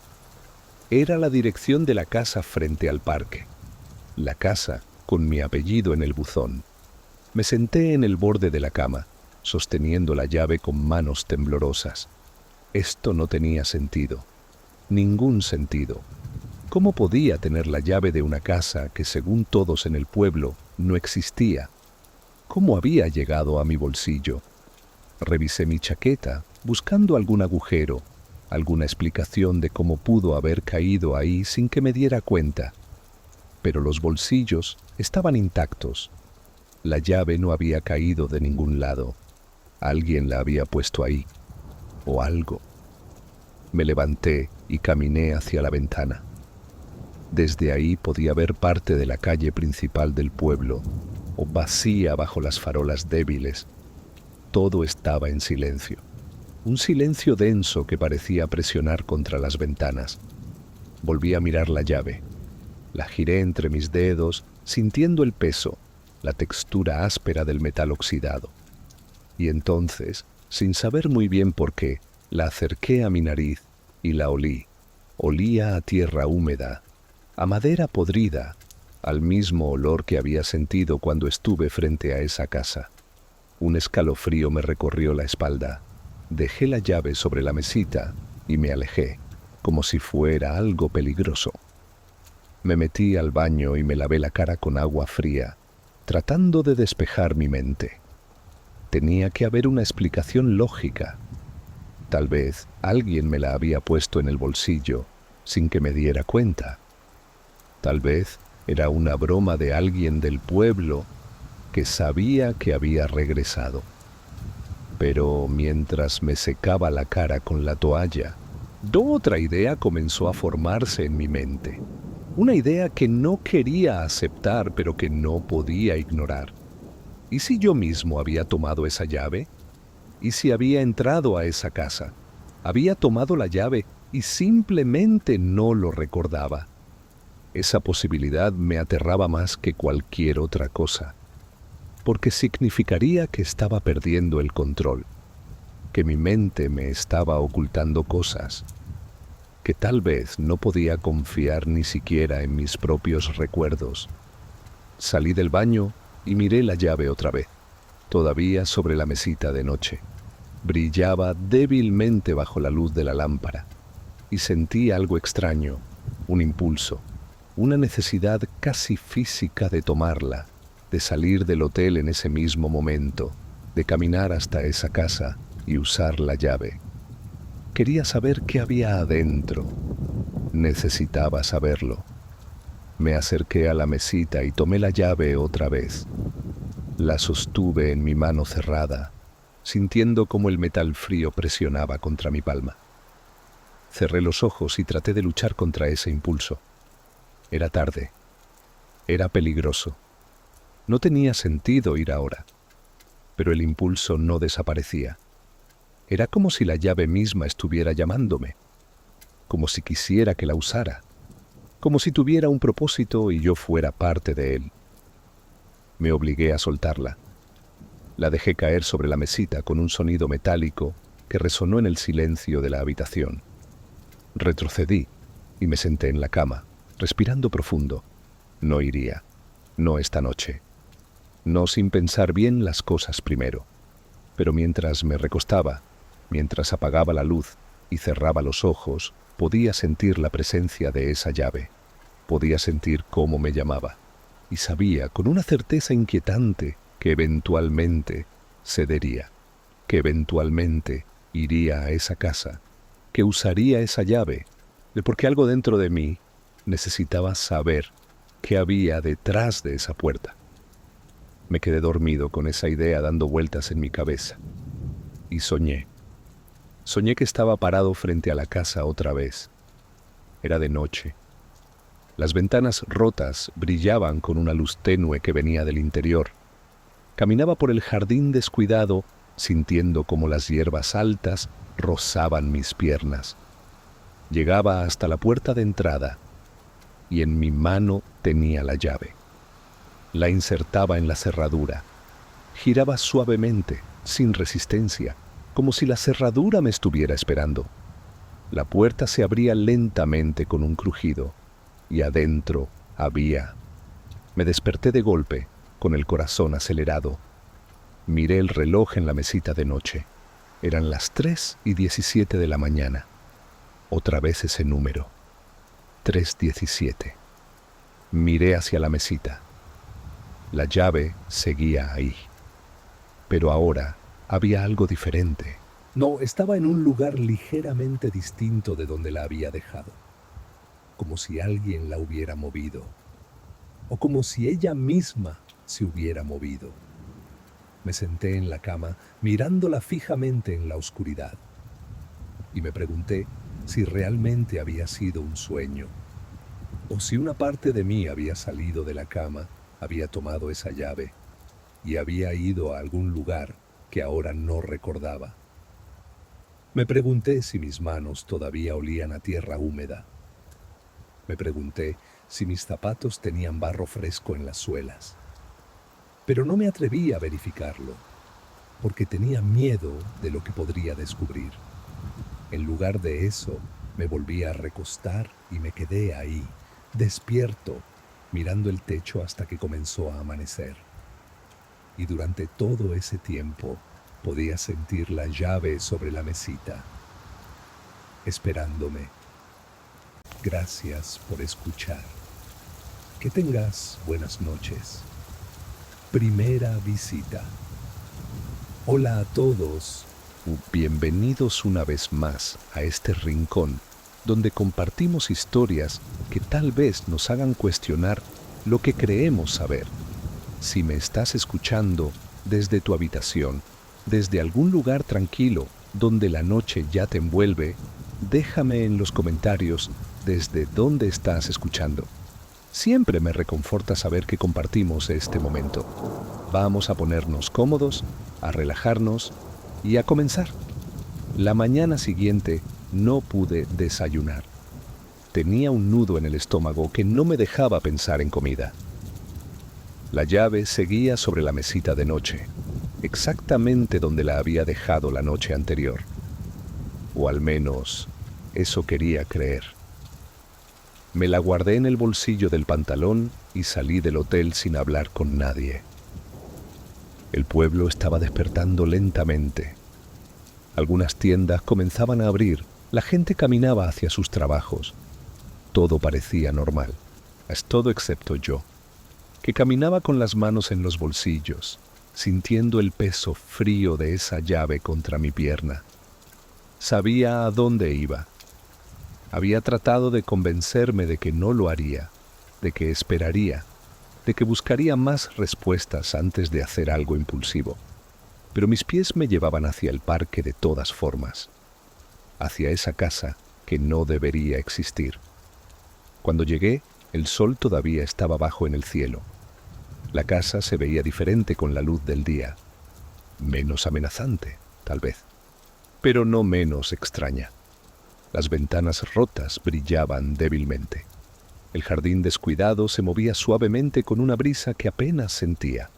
Era la dirección de la casa frente al parque. La casa con mi apellido en el buzón. Me senté en el borde de la cama, sosteniendo la llave con manos temblorosas. Esto no tenía sentido. Ningún sentido. ¿Cómo podía tener la llave de una casa que, según todos en el pueblo, no existía? ¿Cómo había llegado a mi bolsillo? Revisé mi chaqueta, buscando algún agujero, alguna explicación de cómo pudo haber caído ahí sin que me diera cuenta. Pero los bolsillos estaban intactos. La llave no había caído de ningún lado. Alguien la había puesto ahí. O algo. Me levanté y caminé hacia la ventana. Desde ahí podía ver parte de la calle principal del pueblo, o vacía bajo las farolas débiles. Todo estaba en silencio. Un silencio denso que parecía presionar contra las ventanas. Volví a mirar la llave. La giré entre mis dedos, sintiendo el peso, la textura áspera del metal oxidado. Y entonces, sin saber muy bien por qué, la acerqué a mi nariz y la olí. Olía a tierra húmeda, a madera podrida, al mismo olor que había sentido cuando estuve frente a esa casa. Un escalofrío me recorrió la espalda. Dejé la llave sobre la mesita y me alejé, como si fuera algo peligroso. Me metí al baño y me lavé la cara con agua fría, tratando de despejar mi mente. Tenía que haber una explicación lógica. Tal vez alguien me la había puesto en el bolsillo sin que me diera cuenta. Tal vez era una broma de alguien del pueblo que sabía que había regresado. Pero mientras me secaba la cara con la toalla, otra idea comenzó a formarse en mi mente. Una idea que no quería aceptar, pero que no podía ignorar. ¿Y si yo mismo había tomado esa llave? ¿Y si había entrado a esa casa? Había tomado la llave y simplemente no lo recordaba. Esa posibilidad me aterraba más que cualquier otra cosa, porque significaría que estaba perdiendo el control, que mi mente me estaba ocultando cosas, que tal vez no podía confiar ni siquiera en mis propios recuerdos. Salí del baño y miré la llave otra vez, todavía sobre la mesita de noche. Brillaba débilmente bajo la luz de la lámpara, y sentí algo extraño, un impulso, una necesidad casi física de tomarla, de salir del hotel en ese mismo momento, de caminar hasta esa casa y usar la llave. Quería saber qué había adentro. Necesitaba saberlo. Me acerqué a la mesita y tomé la llave otra vez. La sostuve en mi mano cerrada, sintiendo cómo el metal frío presionaba contra mi palma. Cerré los ojos y traté de luchar contra ese impulso. Era tarde. Era peligroso. No tenía sentido ir ahora. Pero el impulso no desaparecía. Era como si la llave misma estuviera llamándome, como si quisiera que la usara, como si tuviera un propósito y yo fuera parte de él. Me obligué a soltarla. La dejé caer sobre la mesita con un sonido metálico que resonó en el silencio de la habitación. Retrocedí y me senté en la cama, respirando profundo. No iría, no esta noche, no sin pensar bien las cosas primero. Pero mientras me recostaba, mientras apagaba la luz y cerraba los ojos, podía sentir la presencia de esa llave. Podía sentir cómo me llamaba. Y sabía con una certeza inquietante que eventualmente cedería, que eventualmente iría a esa casa, que usaría esa llave, porque algo dentro de mí necesitaba saber qué había detrás de esa puerta. Me quedé dormido con esa idea dando vueltas en mi cabeza. Y soñé. Soñé que estaba parado frente a la casa otra vez. Era de noche. Las ventanas rotas brillaban con una luz tenue que venía del interior. Caminaba por el jardín descuidado, sintiendo como las hierbas altas rozaban mis piernas. Llegaba hasta la puerta de entrada y en mi mano tenía la llave. La insertaba en la cerradura. Giraba suavemente, sin resistencia, como si la cerradura me estuviera esperando. La puerta se abría lentamente con un crujido, y adentro había... Me desperté de golpe, con el corazón acelerado. Miré el reloj en la mesita de noche. Eran las 3:17 de la mañana. Otra vez ese número. 3:17. Miré hacia la mesita. La llave seguía ahí. Pero ahora había algo diferente. No, estaba en un lugar ligeramente distinto de donde la había dejado. Como si alguien la hubiera movido. O como si ella misma se hubiera movido. Me senté en la cama mirándola fijamente en la oscuridad. Y me pregunté si realmente había sido un sueño. O si una parte de mí había salido de la cama, había tomado esa llave y había ido a algún lugar que ahora no recordaba. Me pregunté si mis manos todavía olían a tierra húmeda. Me pregunté si mis zapatos tenían barro fresco en las suelas. Pero no me atreví a verificarlo, porque tenía miedo de lo que podría descubrir. En lugar de eso, Me volví a recostar y me quedé ahí, despierto, mirando el techo hasta que comenzó a amanecer. Y durante todo ese tiempo podía sentir la llave sobre la mesita, esperándome. Gracias por escuchar. Que tengas buenas noches. Primera visita. Hola a todos. Bienvenidos una vez más a este rincón donde compartimos historias que tal vez nos hagan cuestionar lo que creemos saber. Si me estás escuchando desde tu habitación, desde algún lugar tranquilo donde la noche ya te envuelve, déjame en los comentarios desde dónde estás escuchando. Siempre me reconforta saber que compartimos este momento. Vamos a ponernos cómodos, a relajarnos y a comenzar. La mañana siguiente no pude desayunar. Tenía un nudo en el estómago que no me dejaba pensar en comida. La llave seguía sobre la mesita de noche, exactamente donde la había dejado la noche anterior. O al menos, eso quería creer. Me la guardé en el bolsillo del pantalón y salí del hotel sin hablar con nadie. El pueblo estaba despertando lentamente. Algunas tiendas comenzaban a abrir, la gente caminaba hacia sus trabajos. Todo parecía normal, es todo excepto yo, que caminaba con las manos en los bolsillos, sintiendo el peso frío de esa llave contra mi pierna. Sabía a dónde iba. Había tratado de convencerme de que no lo haría, de que esperaría, de que buscaría más respuestas antes de hacer algo impulsivo. Pero mis pies me llevaban hacia el parque de todas formas, hacia esa casa que no debería existir. Cuando llegué, el sol todavía estaba bajo en el cielo. La casa se veía diferente con la luz del día, menos amenazante, tal vez, pero no menos extraña. Las ventanas rotas brillaban débilmente. El jardín descuidado se movía suavemente con una brisa que apenas sentía.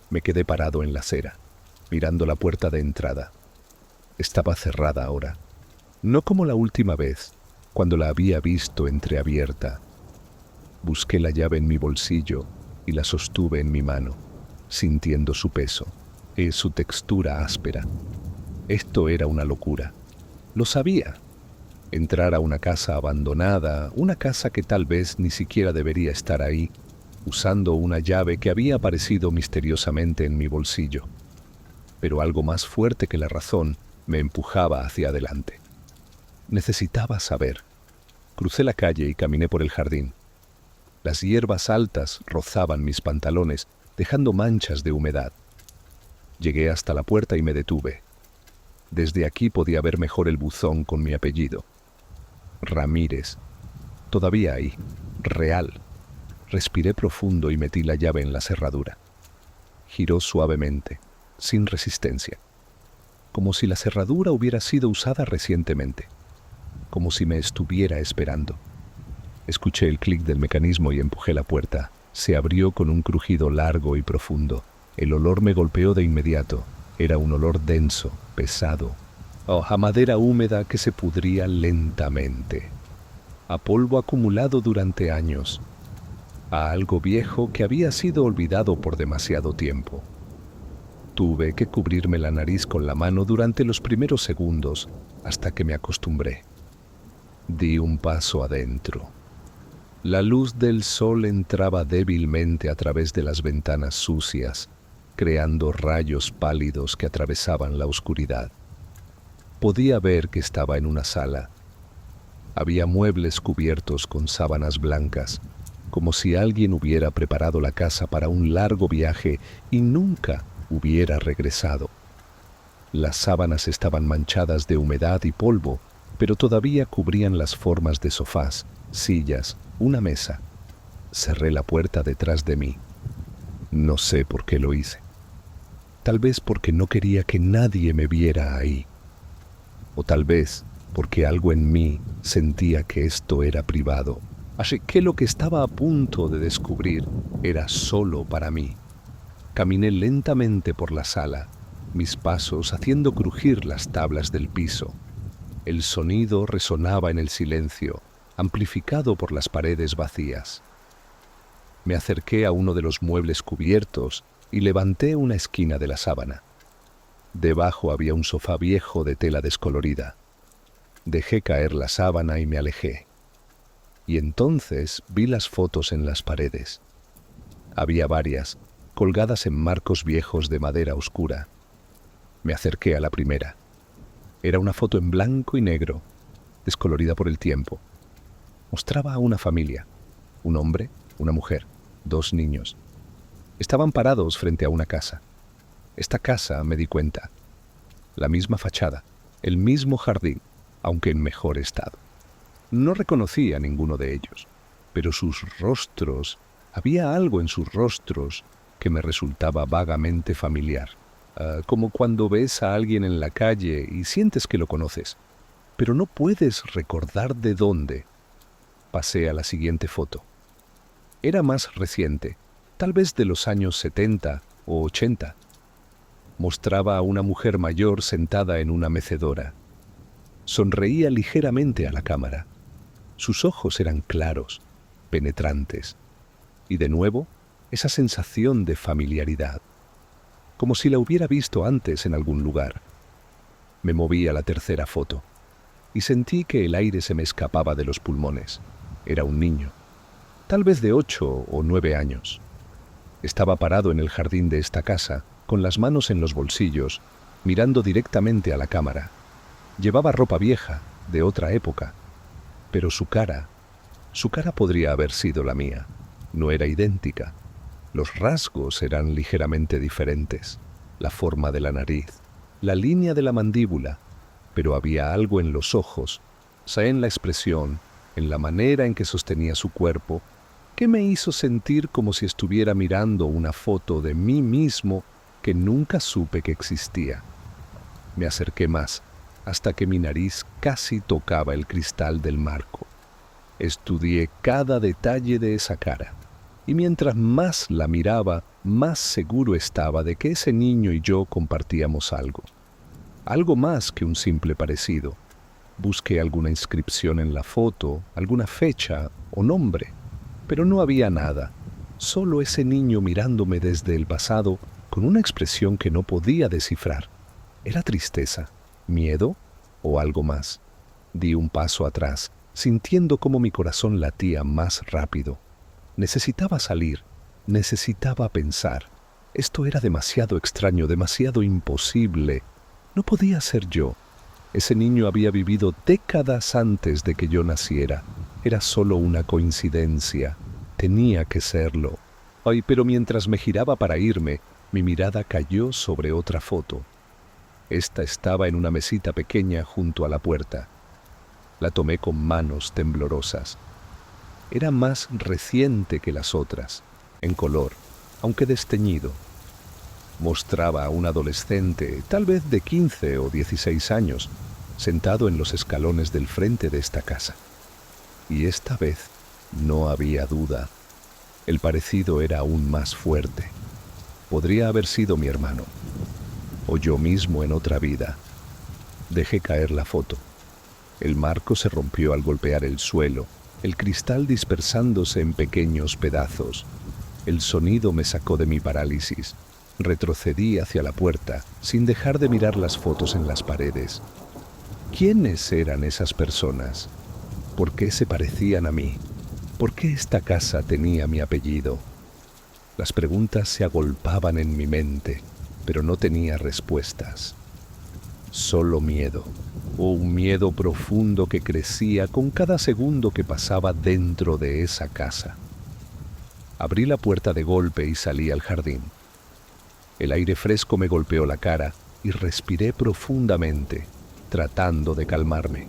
Me quedé parado en la acera, mirando la puerta de entrada. Estaba cerrada ahora, no como la última vez, cuando la había visto entreabierta. Busqué la llave en mi bolsillo y la sostuve en mi mano, sintiendo su peso y su textura áspera. Esto era una locura. Lo sabía. Entrar a una casa abandonada, una casa que tal vez ni siquiera debería estar ahí, usando una llave que había aparecido misteriosamente en mi bolsillo. Pero algo más fuerte que la razón me empujaba hacia adelante. Necesitaba saber. Crucé la calle y caminé por el jardín. Las hierbas altas rozaban mis pantalones, dejando manchas de humedad. Llegué hasta la puerta y me detuve. Desde aquí podía ver mejor el buzón con mi apellido. Ramírez. Todavía ahí. Real. Respiré profundo y metí la llave en la cerradura. Giró suavemente, sin resistencia. Como si la cerradura hubiera sido usada recientemente. Como si me estuviera esperando. Escuché el clic del mecanismo y empujé la puerta. Se abrió con un crujido largo y profundo. El olor me golpeó de inmediato. Era un olor denso, pesado, a madera húmeda que se pudría lentamente, a polvo acumulado durante años, a algo viejo que había sido olvidado por demasiado tiempo. Tuve que cubrirme la nariz con la mano durante los primeros segundos hasta que me acostumbré. Di un paso adentro. La luz del sol entraba débilmente a través de las ventanas sucias, creando rayos pálidos que atravesaban la oscuridad. Podía ver que estaba en una sala. Había muebles cubiertos con sábanas blancas, como si alguien hubiera preparado la casa para un largo viaje y nunca hubiera regresado. Las sábanas estaban manchadas de humedad y polvo, pero todavía cubrían las formas de sofás, sillas, una mesa. Cerré la puerta detrás de mí. No sé por qué lo hice. Tal vez porque no quería que nadie me viera ahí. O tal vez porque algo en mí sentía que esto era privado. Así que lo que estaba a punto de descubrir era solo para mí. Caminé lentamente por la sala, mis pasos haciendo crujir las tablas del piso. El sonido resonaba en el silencio, amplificado por las paredes vacías. Me acerqué a uno de los muebles cubiertos y levanté una esquina de la sábana. Debajo había un sofá viejo de tela descolorida. Dejé caer la sábana y me alejé. Y entonces vi las fotos en las paredes. Había varias, colgadas en marcos viejos de madera oscura. Me acerqué a la primera. Era una foto en blanco y negro, descolorida por el tiempo. Mostraba a una familia, un hombre, una mujer, 2 niños. Estaban parados frente a una casa. Esta casa, me di cuenta, la misma fachada, el mismo jardín, aunque en mejor estado. No reconocí a ninguno de ellos, pero sus rostros, había algo en sus rostros que me resultaba vagamente familiar. Como cuando ves a alguien en la calle y sientes que lo conoces, pero no puedes recordar de dónde. Pasé a la siguiente foto. Era más reciente, tal vez de los años 70 o 80. Mostraba a una mujer mayor sentada en una mecedora. Sonreía ligeramente a la cámara. Sus ojos eran claros, penetrantes. Y de nuevo, esa sensación de familiaridad, como si la hubiera visto antes en algún lugar. Me moví a la tercera foto y sentí que el aire se me escapaba de los pulmones. Era un niño, tal vez de 8 o 9 años. Estaba parado en el jardín de esta casa, con las manos en los bolsillos, mirando directamente a la cámara. Llevaba ropa vieja, de otra época, pero su cara podría haber sido la mía. No era idéntica. Los rasgos eran ligeramente diferentes, la forma de la nariz, la línea de la mandíbula, pero había algo en los ojos, en la expresión, en la manera en que sostenía su cuerpo, que me hizo sentir como si estuviera mirando una foto de mí mismo que nunca supe que existía. Me acerqué más, hasta que mi nariz casi tocaba el cristal del marco. Estudié cada detalle de esa cara. Y mientras más la miraba, más seguro estaba de que ese niño y yo compartíamos algo. Algo más que un simple parecido. Busqué alguna inscripción en la foto, alguna fecha o nombre, pero no había nada. Solo ese niño mirándome desde el pasado con una expresión que no podía descifrar. ¿Era tristeza, miedo o algo más? Di un paso atrás, sintiendo cómo mi corazón latía más rápido. Necesitaba salir, necesitaba pensar. Esto era demasiado extraño, demasiado imposible. No podía ser yo. Ese niño había vivido décadas antes de que yo naciera. Era solo una coincidencia. Tenía que serlo. Ay, pero mientras me giraba para irme, mi mirada cayó sobre otra foto. Esta estaba en una mesita pequeña junto a la puerta. La tomé con manos temblorosas. Era más reciente que las otras, en color, aunque desteñido. Mostraba a un adolescente, tal vez de 15 o 16 años, sentado en los escalones del frente de esta casa. Y esta vez no había duda. El parecido era aún más fuerte. Podría haber sido mi hermano, o yo mismo en otra vida. Dejé caer la foto. El marco se rompió al golpear el suelo, el cristal dispersándose en pequeños pedazos. El sonido me sacó de mi parálisis. Retrocedí hacia la puerta, sin dejar de mirar las fotos en las paredes. ¿Quiénes eran esas personas? ¿Por qué se parecían a mí? ¿Por qué esta casa tenía mi apellido? Las preguntas se agolpaban en mi mente, pero no tenía respuestas. Solo miedo. Un miedo profundo que crecía con cada segundo que pasaba dentro de esa casa. Abrí la puerta de golpe y salí al jardín. El aire fresco me golpeó la cara y respiré profundamente, tratando de calmarme.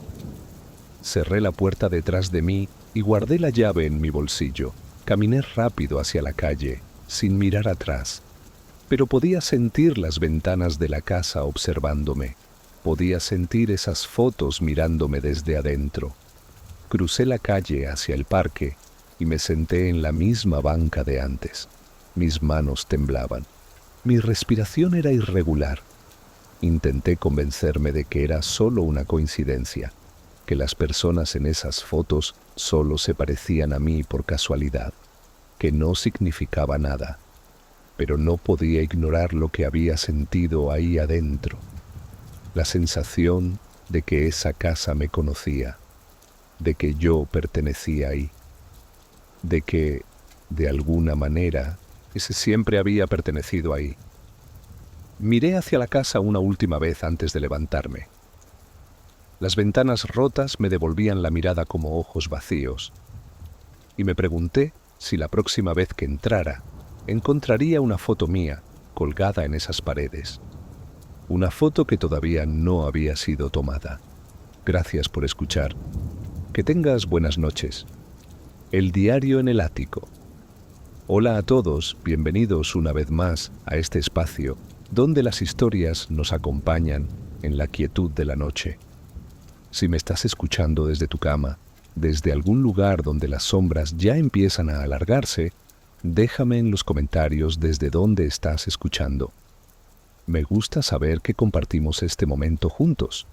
Cerré la puerta detrás de mí y guardé la llave en mi bolsillo. Caminé rápido hacia la calle, sin mirar atrás, pero podía sentir las ventanas de la casa observándome. Podía sentir esas fotos mirándome desde adentro. Crucé la calle hacia el parque y me senté en la misma banca de antes. Mis manos temblaban. Mi respiración era irregular. Intenté convencerme de que era solo una coincidencia, que las personas en esas fotos solo se parecían a mí por casualidad, que no significaba nada, pero no podía ignorar lo que había sentido ahí adentro, la sensación de que esa casa me conocía, de que yo pertenecía ahí, de que, de alguna manera, ese siempre había pertenecido ahí. Miré hacia la casa una última vez antes de levantarme. Las ventanas rotas me devolvían la mirada como ojos vacíos, y me pregunté si la próxima vez que entrara encontraría una foto mía colgada en esas paredes. Una foto que todavía no había sido tomada. Gracias por escuchar. Que tengas buenas noches. El diario en el ático. Hola a todos, bienvenidos una vez más a este espacio donde las historias nos acompañan en la quietud de la noche. Si me estás escuchando desde tu cama, desde algún lugar donde las sombras ya empiezan a alargarse, déjame en los comentarios desde dónde estás escuchando. Me gusta saber que compartimos este momento juntos.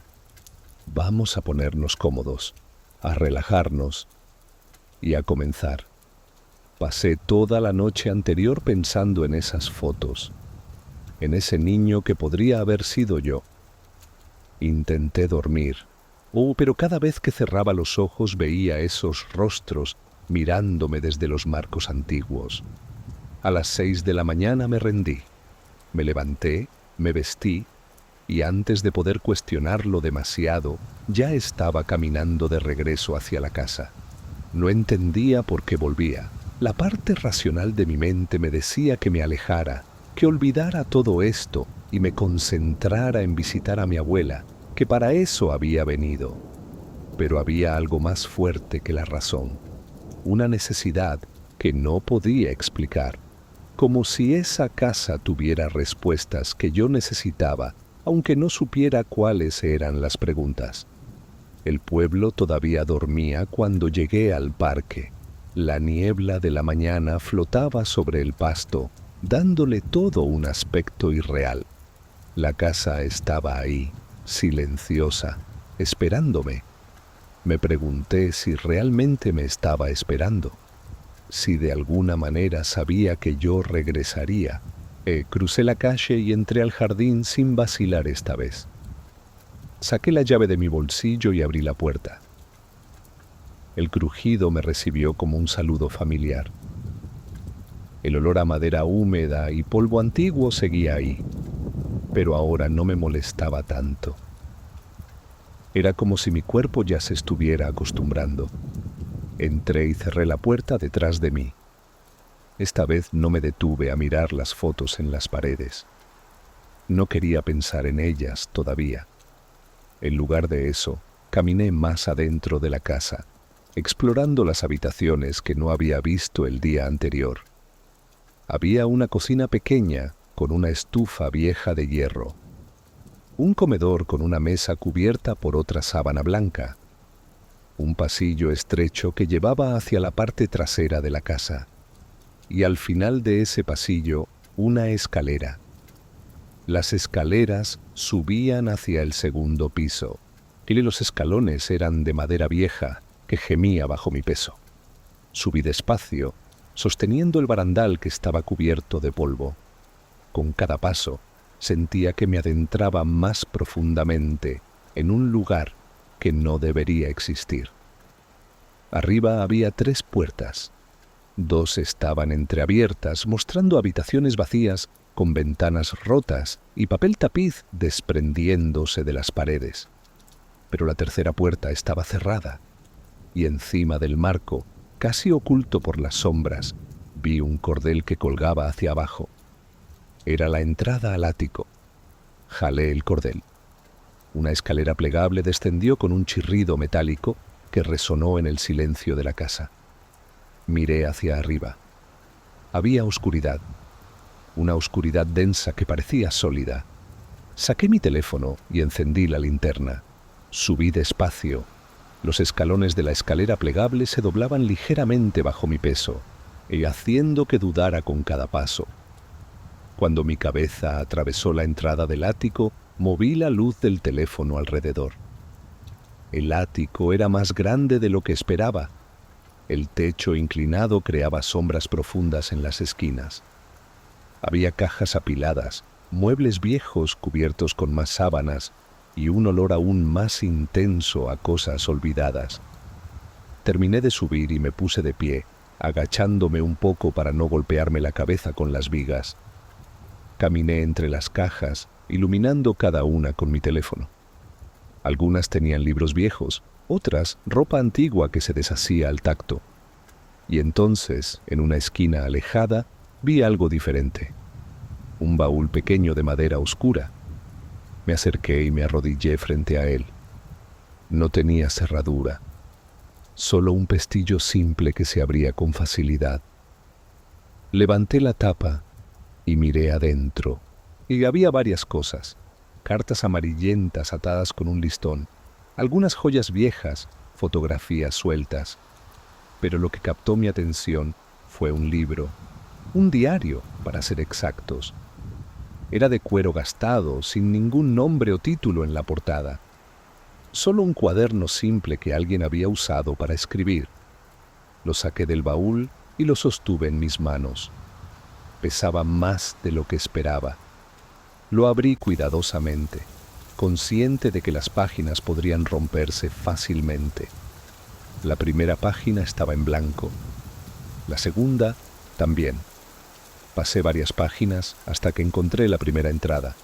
Vamos a ponernos cómodos, a relajarnos y a comenzar. Pasé toda la noche anterior pensando en esas fotos, en ese niño que podría haber sido yo. Intenté dormir, pero cada vez que cerraba los ojos veía esos rostros mirándome desde los marcos antiguos. A las 6 de la mañana me rendí. Me levanté, me vestí, y antes de poder cuestionarlo demasiado, ya estaba caminando de regreso hacia la casa. No entendía por qué volvía. La parte racional de mi mente me decía que me alejara, que olvidara todo esto y me concentrara en visitar a mi abuela, que para eso había venido. Pero había algo más fuerte que la razón, una necesidad que no podía explicar, como si esa casa tuviera respuestas que yo necesitaba, aunque no supiera cuáles eran las preguntas. El pueblo todavía dormía cuando llegué al parque. La niebla de la mañana flotaba sobre el pasto, dándole todo un aspecto irreal. La casa estaba ahí, silenciosa, esperándome. Me pregunté si realmente me estaba esperando, si de alguna manera sabía que yo regresaría. Crucé la calle y entré al jardín sin vacilar esta vez. Saqué la llave de mi bolsillo y abrí la puerta. El crujido me recibió como un saludo familiar. El olor a madera húmeda y polvo antiguo seguía ahí, pero ahora no me molestaba tanto. Era como si mi cuerpo ya se estuviera acostumbrando. Entré y cerré la puerta detrás de mí. Esta vez no me detuve a mirar las fotos en las paredes. No quería pensar en ellas todavía. En lugar de eso, caminé más adentro de la casa, explorando las habitaciones que no había visto el día anterior. Había una cocina pequeña con una estufa vieja de hierro, un comedor con una mesa cubierta por otra sábana blanca, un pasillo estrecho que llevaba hacia la parte trasera de la casa, y al final de ese pasillo una escalera. Las escaleras subían hacia el segundo piso, y los escalones eran de madera vieja que gemía bajo mi peso. Subí despacio, sosteniendo el barandal que estaba cubierto de polvo. Con cada paso, sentía que me adentraba más profundamente en un lugar que no debería existir. Arriba había 3 puertas. 2 estaban entreabiertas, mostrando habitaciones vacías con ventanas rotas y papel tapiz desprendiéndose de las paredes. Pero la tercera puerta estaba cerrada, y encima del marco, casi oculto por las sombras, vi un cordel que colgaba hacia abajo. Era la entrada al ático. Jalé el cordel. Una escalera plegable descendió con un chirrido metálico que resonó en el silencio de la casa. Miré hacia arriba. Había oscuridad, una oscuridad densa que parecía sólida. Saqué mi teléfono y encendí la linterna. Subí despacio. Los escalones de la escalera plegable se doblaban ligeramente bajo mi peso, y haciendo que dudara con cada paso. Cuando mi cabeza atravesó la entrada del ático, Moví la luz del teléfono alrededor. El ático era más grande de lo que esperaba. El techo inclinado creaba sombras profundas en las esquinas. Había cajas apiladas, muebles viejos cubiertos con más sábanas y un olor aún más intenso a cosas olvidadas. Terminé de subir y me puse de pie, agachándome un poco para no golpearme la cabeza con las vigas. Caminé entre las cajas, iluminando cada una con mi teléfono. Algunas tenían libros viejos, otras ropa antigua que se deshacía al tacto. Y entonces, en una esquina alejada, vi algo diferente. Un baúl pequeño de madera oscura. Me acerqué y me arrodillé frente a él. No tenía cerradura, solo un pestillo simple que se abría con facilidad. Levanté la tapa y miré adentro, y había varias cosas. Cartas amarillentas atadas con un listón, algunas joyas viejas, fotografías sueltas. Pero lo que captó mi atención fue un libro, un diario, para ser exactos. Era de cuero gastado, sin ningún nombre o título en la portada. Solo un cuaderno simple que alguien había usado para escribir. Lo saqué del baúl y lo sostuve en mis manos. Pesaba más de lo que esperaba. Lo abrí cuidadosamente, consciente de que las páginas podrían romperse fácilmente. La primera página estaba en blanco. La segunda también. Pasé varias páginas hasta que encontré la primera entrada.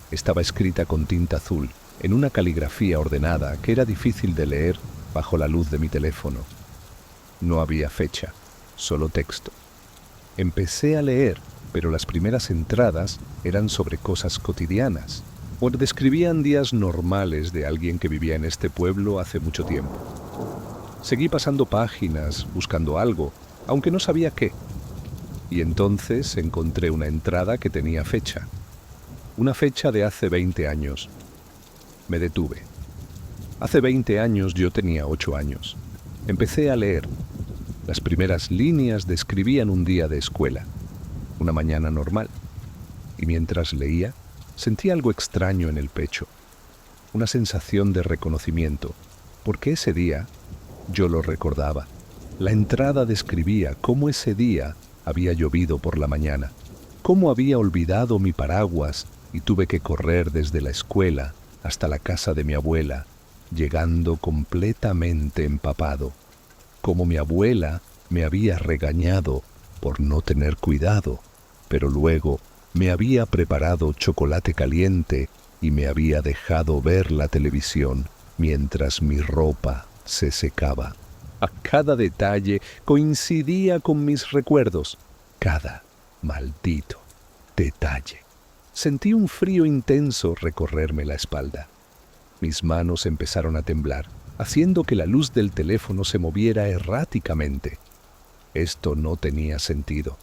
Estaba escrita con tinta azul, en una caligrafía ordenada que era difícil de leer bajo la luz de mi teléfono. No había fecha, solo texto. Empecé a leer, pero las primeras entradas eran sobre cosas cotidianas, o describían días normales de alguien que vivía en este pueblo hace mucho tiempo. Seguí pasando páginas, buscando algo, aunque no sabía qué. Y entonces encontré una entrada que tenía fecha. Una fecha de hace 20 años. Me detuve. Hace 20 años yo tenía 8 años. Empecé a leer. Las primeras líneas describían un día de escuela, una mañana normal. Y mientras leía, sentí algo extraño en el pecho. Una sensación de reconocimiento, porque ese día yo lo recordaba. La entrada describía cómo ese día había llovido por la mañana, cómo había olvidado mi paraguas y tuve que correr desde la escuela hasta la casa de mi abuela, llegando completamente empapado, cómo mi abuela me había regañado por no tener cuidado, pero luego me había preparado chocolate caliente y me había dejado ver la televisión mientras mi ropa se secaba. A cada detalle coincidía con mis recuerdos. Cada maldito detalle. Sentí un frío intenso recorrerme la espalda. Mis manos empezaron a temblar, haciendo que la luz del teléfono se moviera erráticamente. Esto no tenía sentido.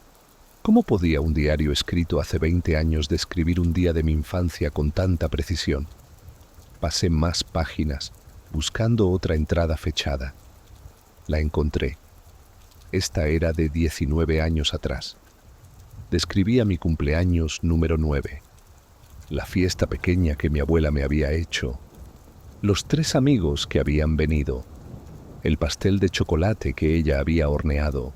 ¿Cómo podía un diario escrito hace 20 años describir un día de mi infancia con tanta precisión? Pasé más páginas, buscando otra entrada fechada. La encontré. Esta era de 19 años atrás. Describía mi cumpleaños número 9, la fiesta pequeña que mi abuela me había hecho, los 3 amigos que habían venido, el pastel de chocolate que ella había horneado.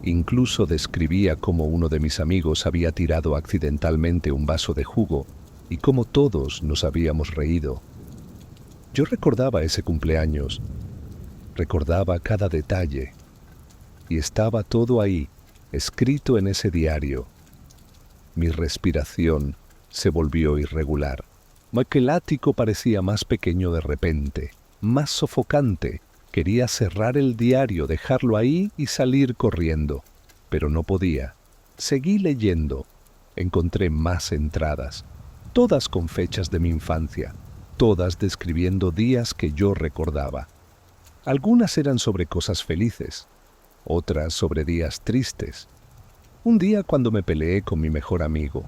Incluso describía cómo uno de mis amigos había tirado accidentalmente un vaso de jugo y cómo todos nos habíamos reído. Yo recordaba ese cumpleaños, recordaba cada detalle, y estaba todo ahí, escrito en ese diario. Mi respiración se volvió irregular. El ático parecía más pequeño de repente, más sofocante. Quería cerrar el diario, dejarlo ahí y salir corriendo, pero no podía. Seguí leyendo. Encontré más entradas, todas con fechas de mi infancia, todas describiendo días que yo recordaba. Algunas eran sobre cosas felices, otras sobre días tristes. Un día cuando me peleé con mi mejor amigo,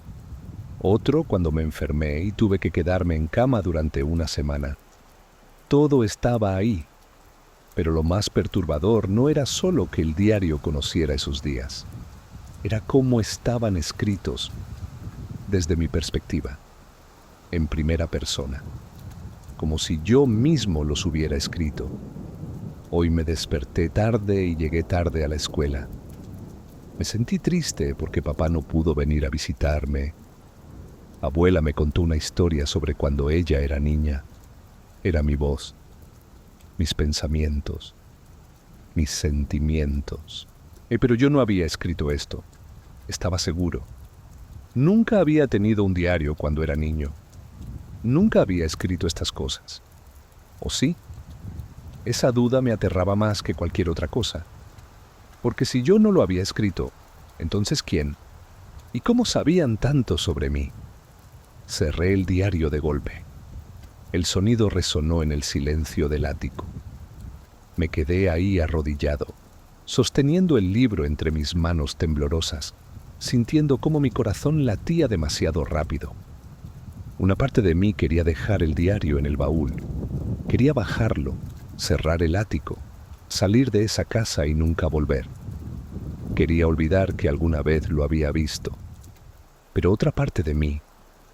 otro cuando me enfermé y tuve que quedarme en cama durante una semana. Todo estaba ahí, pero lo más perturbador no era solo que el diario conociera esos días, era cómo estaban escritos desde mi perspectiva. en primera persona, como si yo mismo los hubiera escrito. Hoy me desperté tarde y llegué tarde a la escuela. Me sentí triste porque papá no pudo venir a visitarme. Abuela me contó una historia sobre cuando ella era niña. Era mi voz, mis pensamientos, mis sentimientos. Pero yo no había escrito esto. Estaba seguro. Nunca había tenido un diario cuando era niño. Nunca había escrito estas cosas. ¿O sí? Esa duda me aterraba más que cualquier otra cosa. Porque si yo no lo había escrito, entonces ¿quién? ¿Y cómo sabían tanto sobre mí? Cerré el diario de golpe. El sonido resonó en el silencio del ático. Me quedé ahí arrodillado, sosteniendo el libro entre mis manos temblorosas, sintiendo cómo mi corazón latía demasiado rápido. Una parte de mí quería dejar el diario en el baúl. Quería bajarlo, cerrar el ático, salir de esa casa y nunca volver. Quería olvidar que alguna vez lo había visto. Pero otra parte de mí,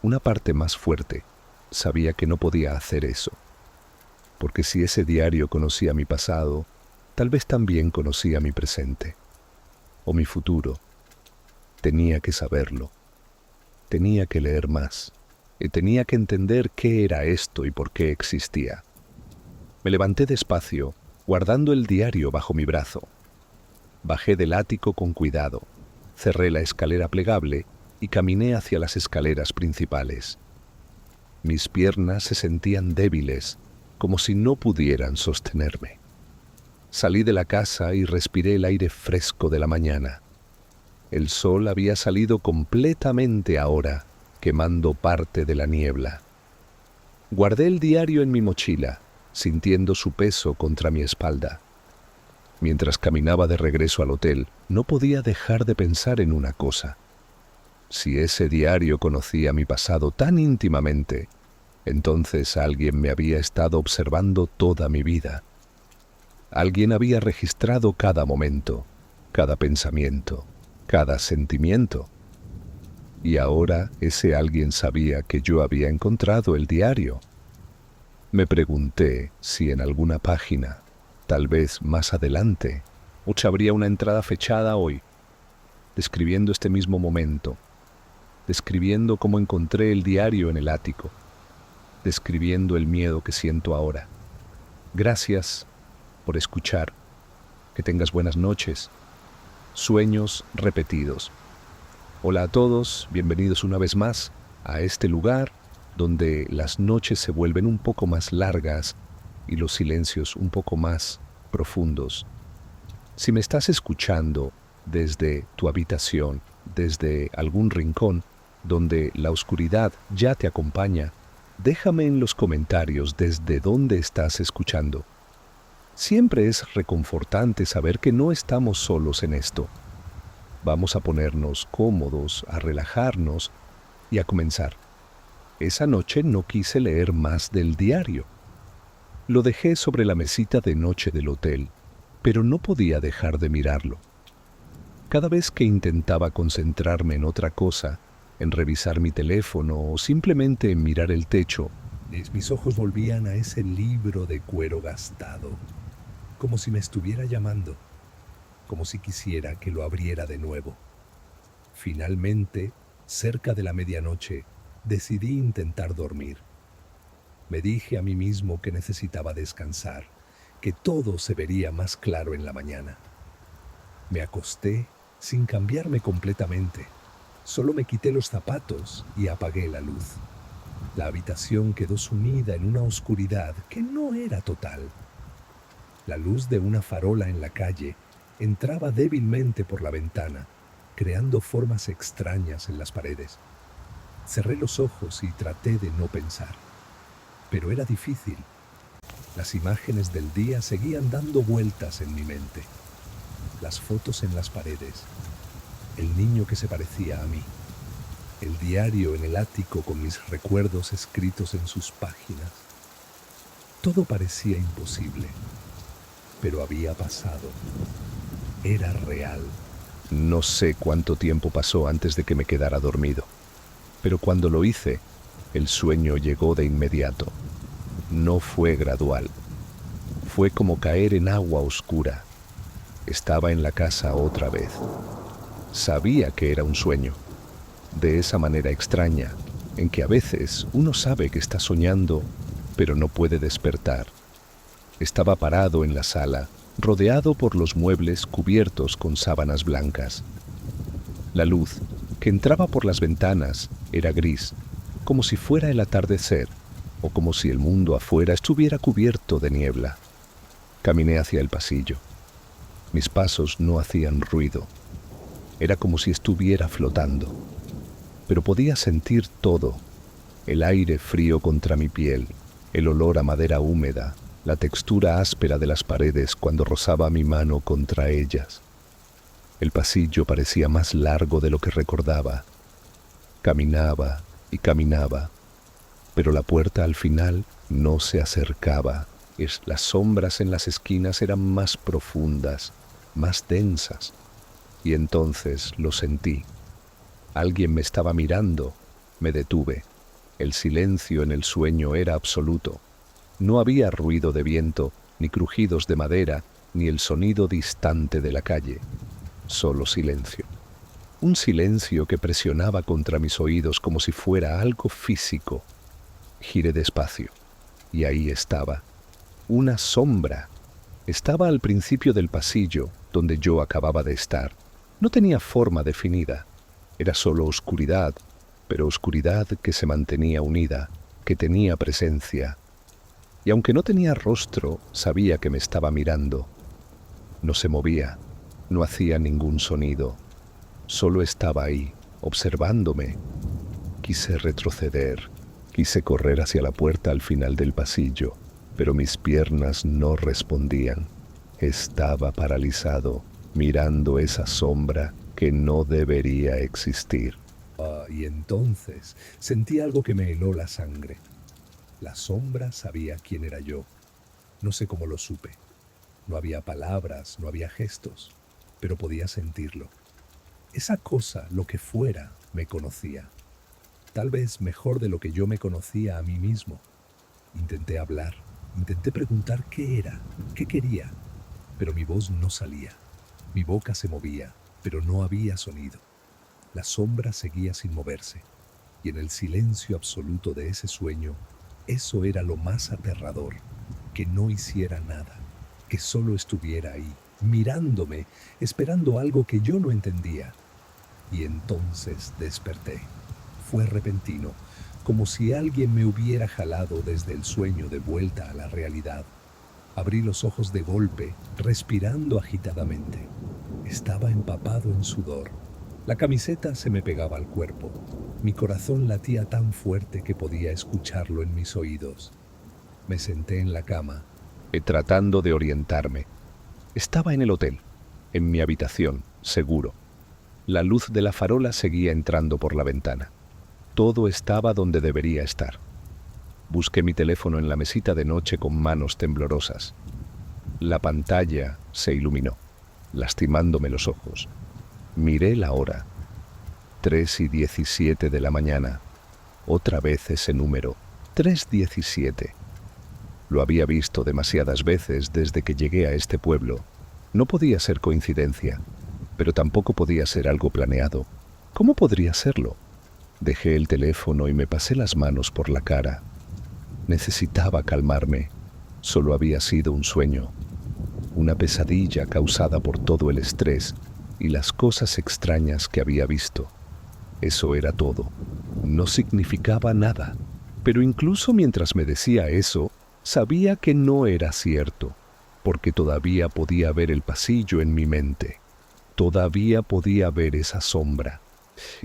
una parte más fuerte, sabía que no podía hacer eso. Porque si ese diario conocía mi pasado, tal vez también conocía mi presente. O mi futuro. Tenía que saberlo. Tenía que leer más. Y tenía que entender qué era esto y por qué existía. Me levanté despacio, guardando el diario bajo mi brazo. Bajé del ático con cuidado, cerré la escalera plegable y caminé hacia las escaleras principales. Mis piernas se sentían débiles, como si no pudieran sostenerme. Salí de la casa y respiré el aire fresco de la mañana. El sol había salido completamente ahora, quemando parte de la niebla. Guardé el diario en mi mochila, sintiendo su peso contra mi espalda. Mientras caminaba de regreso al hotel, no podía dejar de pensar en una cosa. Si ese diario conocía mi pasado tan íntimamente, entonces alguien me había estado observando toda mi vida. Alguien había registrado cada momento, cada pensamiento, cada sentimiento. Y ahora ese alguien sabía que yo había encontrado el diario. Me pregunté si en alguna página, tal vez más adelante, habría una entrada fechada hoy, describiendo este mismo momento, describiendo cómo encontré el diario en el ático, describiendo el miedo que siento ahora. Gracias por escuchar. Que tengas buenas noches. Sueños repetidos. Hola a todos, bienvenidos una vez más a este lugar donde las noches se vuelven un poco más largas y los silencios un poco más profundos. Si me estás escuchando desde tu habitación, desde algún rincón donde la oscuridad ya te acompaña, déjame en los comentarios desde dónde estás escuchando. Siempre es reconfortante saber que no estamos solos en esto. Vamos a ponernos cómodos, a relajarnos y a comenzar. Esa noche no quise leer más del diario. Lo dejé sobre la mesita de noche del hotel, pero no podía dejar de mirarlo. Cada vez que intentaba concentrarme en otra cosa, en revisar mi teléfono o simplemente en mirar el techo, mis ojos volvían a ese libro de cuero gastado, como si me estuviera llamando, como si quisiera que lo abriera de nuevo. Finalmente, cerca de la medianoche, decidí intentar dormir. Me dije a mí mismo que necesitaba descansar, que todo se vería más claro en la mañana. Me acosté sin cambiarme completamente. Solo me quité los zapatos y apagué la luz. La habitación quedó sumida en una oscuridad que no era total. La luz de una farola en la calle entraba débilmente por la ventana, creando formas extrañas en las paredes. Cerré los ojos y traté de no pensar. Pero era difícil. Las imágenes del día seguían dando vueltas en mi mente. Las fotos en las paredes, el niño que se parecía a mí, el diario en el ático con mis recuerdos escritos en sus páginas. Todo parecía imposible, pero había pasado. Era real. No sé cuánto tiempo pasó antes de que me quedara dormido, pero cuando lo hice, El sueño llegó de inmediato. No fue gradual. Fue como caer en agua oscura. Estaba en la casa otra vez. Sabía que era un sueño. De esa manera extraña, en que a veces uno sabe que está soñando, pero no puede despertar. Estaba parado en la sala, rodeado por los muebles cubiertos con sábanas blancas. La luz, que entraba por las ventanas, era gris, como si fuera el atardecer, o como si el mundo afuera estuviera cubierto de niebla. Caminé hacia el pasillo. Mis pasos no hacían ruido. Era como si estuviera flotando. Pero podía sentir todo: el aire frío contra mi piel, el olor a madera húmeda, la textura áspera de las paredes cuando rozaba mi mano contra ellas. El pasillo parecía más largo de lo que recordaba. Caminaba y caminaba, pero la puerta al final no se acercaba. Las sombras en las esquinas eran más profundas, más densas. Y entonces lo sentí. Alguien me estaba mirando. Me detuve. El silencio en el sueño era absoluto. No había ruido de viento, ni crujidos de madera, ni el sonido distante de la calle. Solo silencio. Un silencio que presionaba contra mis oídos como si fuera algo físico. Giré despacio. Y ahí estaba. Una sombra. Estaba al principio del pasillo, donde yo acababa de estar. No tenía forma definida. Era solo oscuridad, pero oscuridad que se mantenía unida, que tenía presencia. Y aunque no tenía rostro, sabía que me estaba mirando. No se movía, no hacía ningún sonido. Solo estaba ahí, observándome. Quise retroceder, quise correr hacia la puerta al final del pasillo, pero mis piernas no respondían. Estaba paralizado, mirando esa sombra que no debería existir. Y entonces sentí algo que me heló la sangre. La sombra sabía quién era yo. No sé cómo lo supe. No había palabras, no había gestos, pero podía sentirlo. Esa cosa, lo que fuera, me conocía. Tal vez mejor de lo que yo me conocía a mí mismo. Intenté hablar, intenté preguntar qué era, qué quería, pero mi voz no salía. Mi boca se movía, pero no había sonido. La sombra seguía sin moverse, y en el silencio absoluto de ese sueño, eso era lo más aterrador, que no hiciera nada, que solo estuviera ahí, mirándome, esperando algo que yo no entendía. Y entonces desperté. Fue repentino, como si alguien me hubiera jalado desde el sueño de vuelta a la realidad. Abrí los ojos de golpe, respirando agitadamente. Estaba empapado en sudor. La camiseta se me pegaba al cuerpo. Mi corazón latía tan fuerte que podía escucharlo en mis oídos. Me senté en la cama, Tratando de orientarme. Estaba en el hotel, en mi habitación, seguro. La luz de la farola seguía entrando por la ventana. Todo estaba donde debería estar. Busqué mi teléfono en la mesita de noche con manos temblorosas. La pantalla se iluminó, lastimándome los ojos. Miré la hora. 3:17 de la mañana. Otra vez ese número, 3:17. Lo había visto demasiadas veces desde que llegué a este pueblo. No podía ser coincidencia, pero tampoco podía ser algo planeado. ¿Cómo podría serlo? Dejé el teléfono y me pasé las manos por la cara. Necesitaba calmarme. Solo había sido un sueño, una pesadilla causada por todo el estrés y las cosas extrañas que había visto. Eso era todo. No significaba nada. Pero incluso mientras me decía eso, sabía que no era cierto, porque todavía podía ver el pasillo en mi mente. Todavía podía ver esa sombra.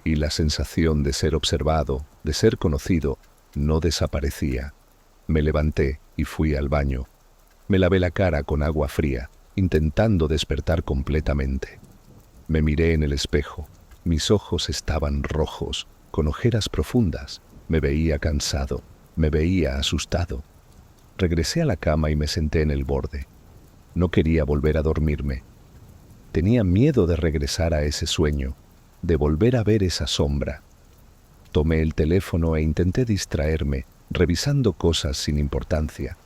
Y la sensación de ser observado, de ser conocido, no desaparecía. Me levanté y fui al baño. Me lavé la cara con agua fría, intentando despertar completamente. Me miré en el espejo. Mis ojos estaban rojos, con ojeras profundas. Me veía cansado, me veía asustado. Regresé a la cama y me senté en el borde. No quería volver a dormirme. Tenía miedo de regresar a ese sueño, de volver a ver esa sombra. Tomé el teléfono e intenté distraerme, revisando cosas sin importancia,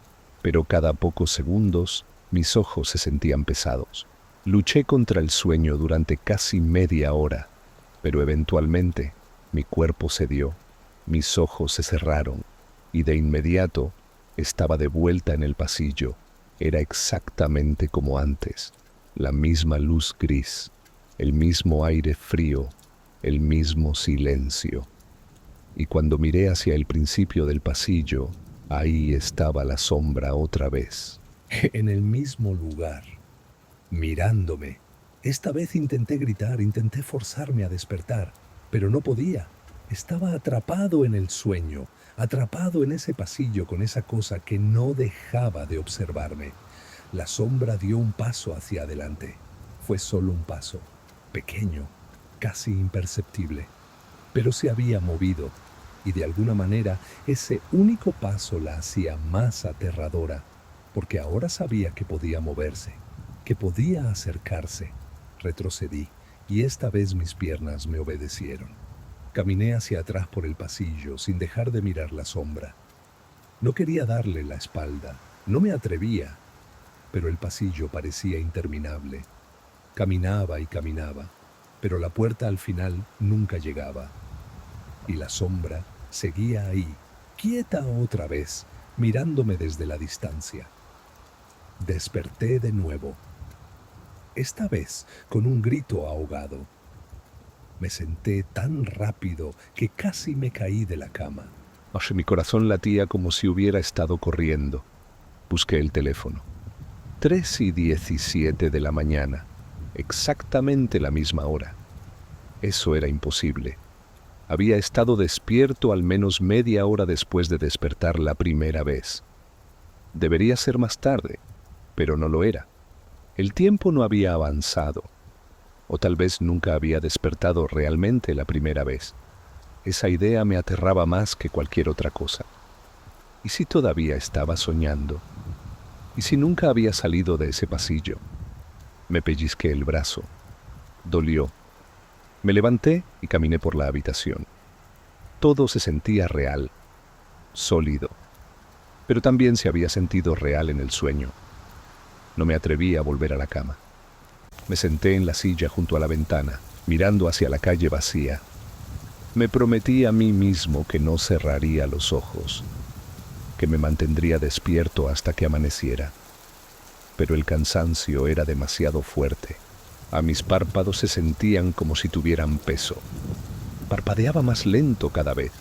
pero cada pocos segundos mis ojos se sentían pesados. Luché contra el sueño durante casi media hora, pero eventualmente mi cuerpo cedió, mis ojos se cerraron y de inmediato estaba de vuelta en el pasillo. Era exactamente como antes, la misma luz gris, el mismo aire frío, el mismo silencio. Y cuando miré hacia el principio del pasillo, ahí estaba la sombra otra vez. En el mismo lugar, mirándome. Esta vez intenté gritar, intenté forzarme a despertar, pero no podía. Estaba atrapado en el sueño, atrapado en ese pasillo con esa cosa que no dejaba de observarme. La sombra dio un paso hacia adelante. Fue solo un paso, pequeño, casi imperceptible, pero se había movido, y de alguna manera ese único paso la hacía más aterradora, porque ahora sabía que podía moverse, que podía acercarse. Retrocedí, y esta vez mis piernas me obedecieron. Caminé hacia atrás por el pasillo sin dejar de mirar la sombra. No quería darle la espalda, no me atrevía, pero el pasillo parecía interminable. Caminaba y caminaba, pero la puerta al final nunca llegaba. Y la sombra seguía ahí, quieta otra vez, mirándome desde la distancia. Desperté de nuevo, esta vez con un grito ahogado. Me senté tan rápido que casi me caí de la cama. Mi corazón latía como si hubiera estado corriendo. Busqué el teléfono. 3:17 de la mañana, exactamente la misma hora. Eso era imposible. Había estado despierto al menos media hora después de despertar la primera vez. Debería ser más tarde, pero no lo era. El tiempo no había avanzado, o tal vez nunca había despertado realmente la primera vez. Esa idea me aterraba más que cualquier otra cosa. ¿Y si todavía estaba soñando? ¿Y si nunca había salido de ese pasillo? Me pellizqué el brazo. Dolió. Me levanté y caminé por la habitación. Todo se sentía real, sólido, pero también se había sentido real en el sueño. No me atreví a volver a la cama. Me senté en la silla junto a la ventana, mirando hacia la calle vacía. Me prometí a mí mismo que no cerraría los ojos, que me mantendría despierto hasta que amaneciera. Pero el cansancio era demasiado fuerte. A mis párpados se sentían como si tuvieran peso. Parpadeaba más lento cada vez,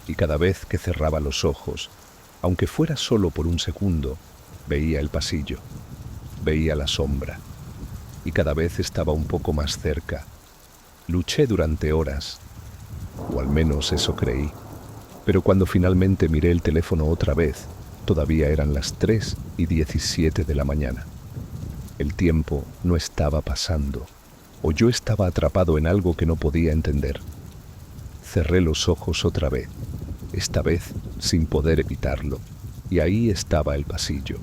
y cada vez que cerraba los ojos, aunque fuera solo por un segundo, veía el pasillo, veía la sombra, y cada vez estaba un poco más cerca. Luché durante horas, o al menos eso creí, pero cuando finalmente miré el teléfono otra vez, todavía eran las 3:17 de la mañana. El tiempo no estaba pasando, o yo estaba atrapado en algo que no podía entender. Cerré los ojos otra vez, esta vez sin poder evitarlo, y ahí estaba el pasillo.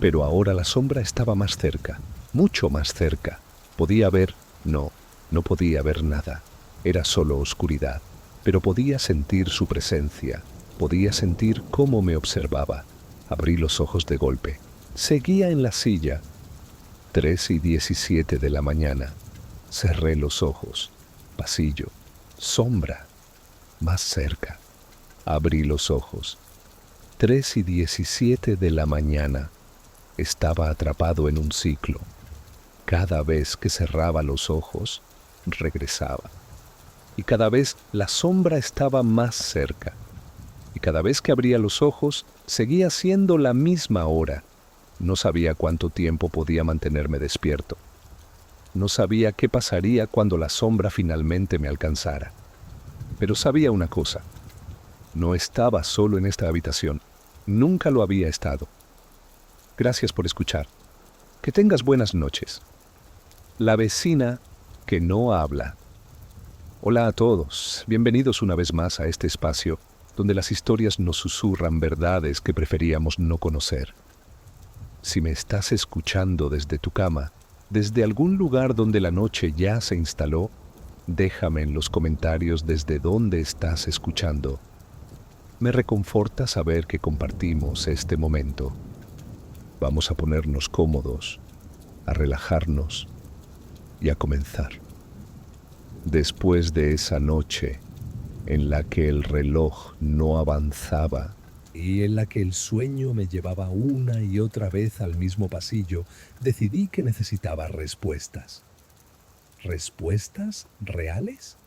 Pero ahora la sombra estaba más cerca, mucho más cerca. Podía ver, no podía ver nada. Era solo oscuridad, pero podía sentir su presencia, podía sentir cómo me observaba. Abrí los ojos de golpe. Seguía en la silla. 3:17 de la mañana. Cerré los ojos. Pasillo. Sombra. Más cerca. Abrí los ojos. 3:17 de la mañana. Estaba atrapado en un ciclo. Cada vez que cerraba los ojos, regresaba. Y cada vez la sombra estaba más cerca. Y cada vez que abría los ojos, seguía siendo la misma hora. No sabía cuánto tiempo podía mantenerme despierto. No sabía qué pasaría cuando la sombra finalmente me alcanzara. Pero sabía una cosa. No estaba solo en esta habitación. Nunca lo había estado. Gracias por escuchar. Que tengas buenas noches. La vecina que no habla. Hola a todos. Bienvenidos una vez más a este espacio donde las historias nos susurran verdades que preferíamos no conocer. Si me estás escuchando desde tu cama, desde algún lugar donde la noche ya se instaló, Déjame en los comentarios desde dónde estás escuchando. Me reconforta saber que compartimos este momento. Vamos a ponernos cómodos, a relajarnos y a comenzar. Después de esa noche en la que el reloj no avanzaba y en la que el sueño me llevaba una y otra vez al mismo pasillo, decidí que necesitaba respuestas. ¿Respuestas reales?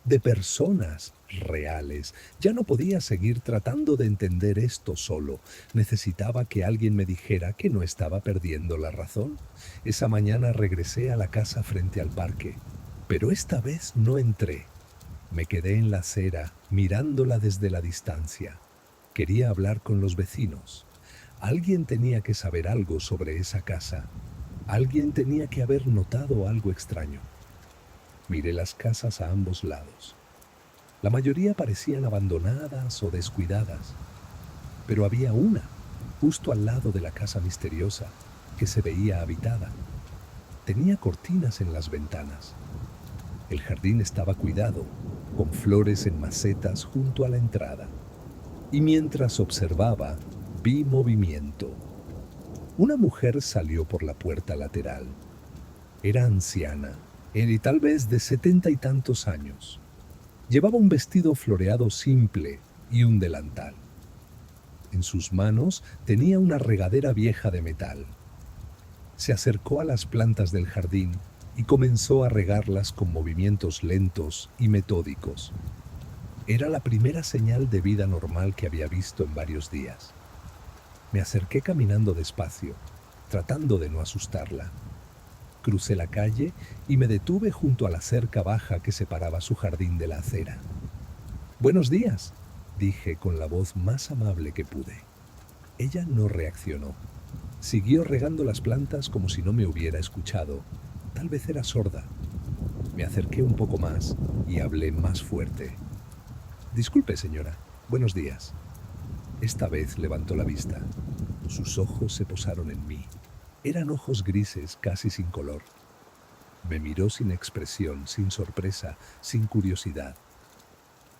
De personas reales. Ya no podía seguir tratando de entender esto solo. Necesitaba que alguien me dijera que no estaba perdiendo la razón. Esa mañana regresé a la casa frente al parque, pero esta vez no entré. Me quedé en la acera, mirándola desde la distancia. Quería hablar con los vecinos. Alguien tenía que saber algo sobre esa casa. Alguien tenía que haber notado algo extraño. Miré las casas a ambos lados. La mayoría parecían abandonadas o descuidadas, pero había una, justo al lado de la casa misteriosa, que se veía habitada. Tenía cortinas en las ventanas. El jardín estaba cuidado, con flores en macetas junto a la entrada. Y mientras observaba, vi movimiento. Una mujer salió por la puerta lateral. Era anciana, y tal vez de 70 y tantos años. Llevaba un vestido floreado simple y un delantal. En sus manos tenía una regadera vieja de metal. Se acercó a las plantas del jardín y comenzó a regarlas con movimientos lentos y metódicos. Era la primera señal de vida normal que había visto en varios días. Me acerqué caminando despacio, tratando de no asustarla. Crucé la calle y me detuve junto a la cerca baja que separaba su jardín de la acera. «Buenos días», dije con la voz más amable que pude. Ella no reaccionó. Siguió regando las plantas como si no me hubiera escuchado. Tal vez era sorda. Me acerqué un poco más y hablé más fuerte. «Disculpe, señora. Buenos días». Esta vez levantó la vista. Sus ojos se posaron en mí. Eran ojos grises, casi sin color. Me miró sin expresión, sin sorpresa, sin curiosidad.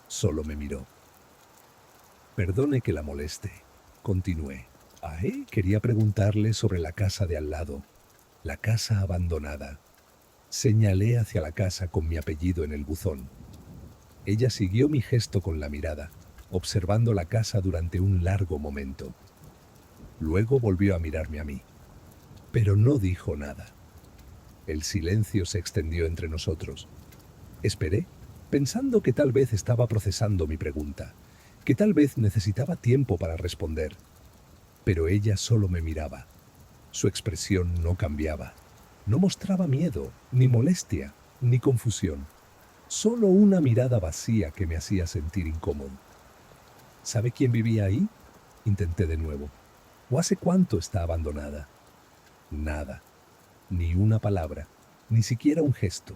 Solo me miró. «Perdone que la moleste», continué. Quería preguntarle sobre la casa de al lado, la casa abandonada. Señalé hacia la casa con mi apellido en el buzón. Ella siguió mi gesto con la mirada, observando la casa durante un largo momento. Luego volvió a mirarme a mí, pero no dijo nada. El silencio se extendió entre nosotros. Esperé, pensando que tal vez estaba procesando mi pregunta, que tal vez necesitaba tiempo para responder. Pero ella solo me miraba. Su expresión no cambiaba. No mostraba miedo, ni molestia, ni confusión. Solo una mirada vacía que me hacía sentir incómodo. ¿Sabe quién vivía ahí?, intenté de nuevo. ¿O hace cuánto está abandonada? Nada. Ni una palabra, ni siquiera un gesto.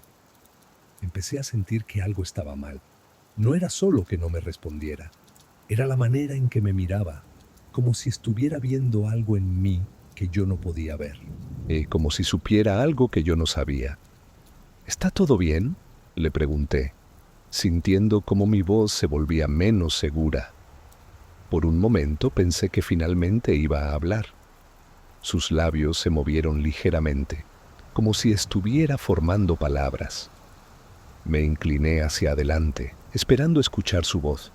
Empecé a sentir que algo estaba mal. No era solo que no me respondiera. Era la manera en que me miraba, como si estuviera viendo algo en mí que yo no podía ver. Como si supiera algo que yo no sabía. ¿Está todo bien?, le pregunté, sintiendo cómo mi voz se volvía menos segura. Por un momento pensé que finalmente iba a hablar. Sus labios se movieron ligeramente, como si estuviera formando palabras. Me incliné hacia adelante, esperando escuchar su voz.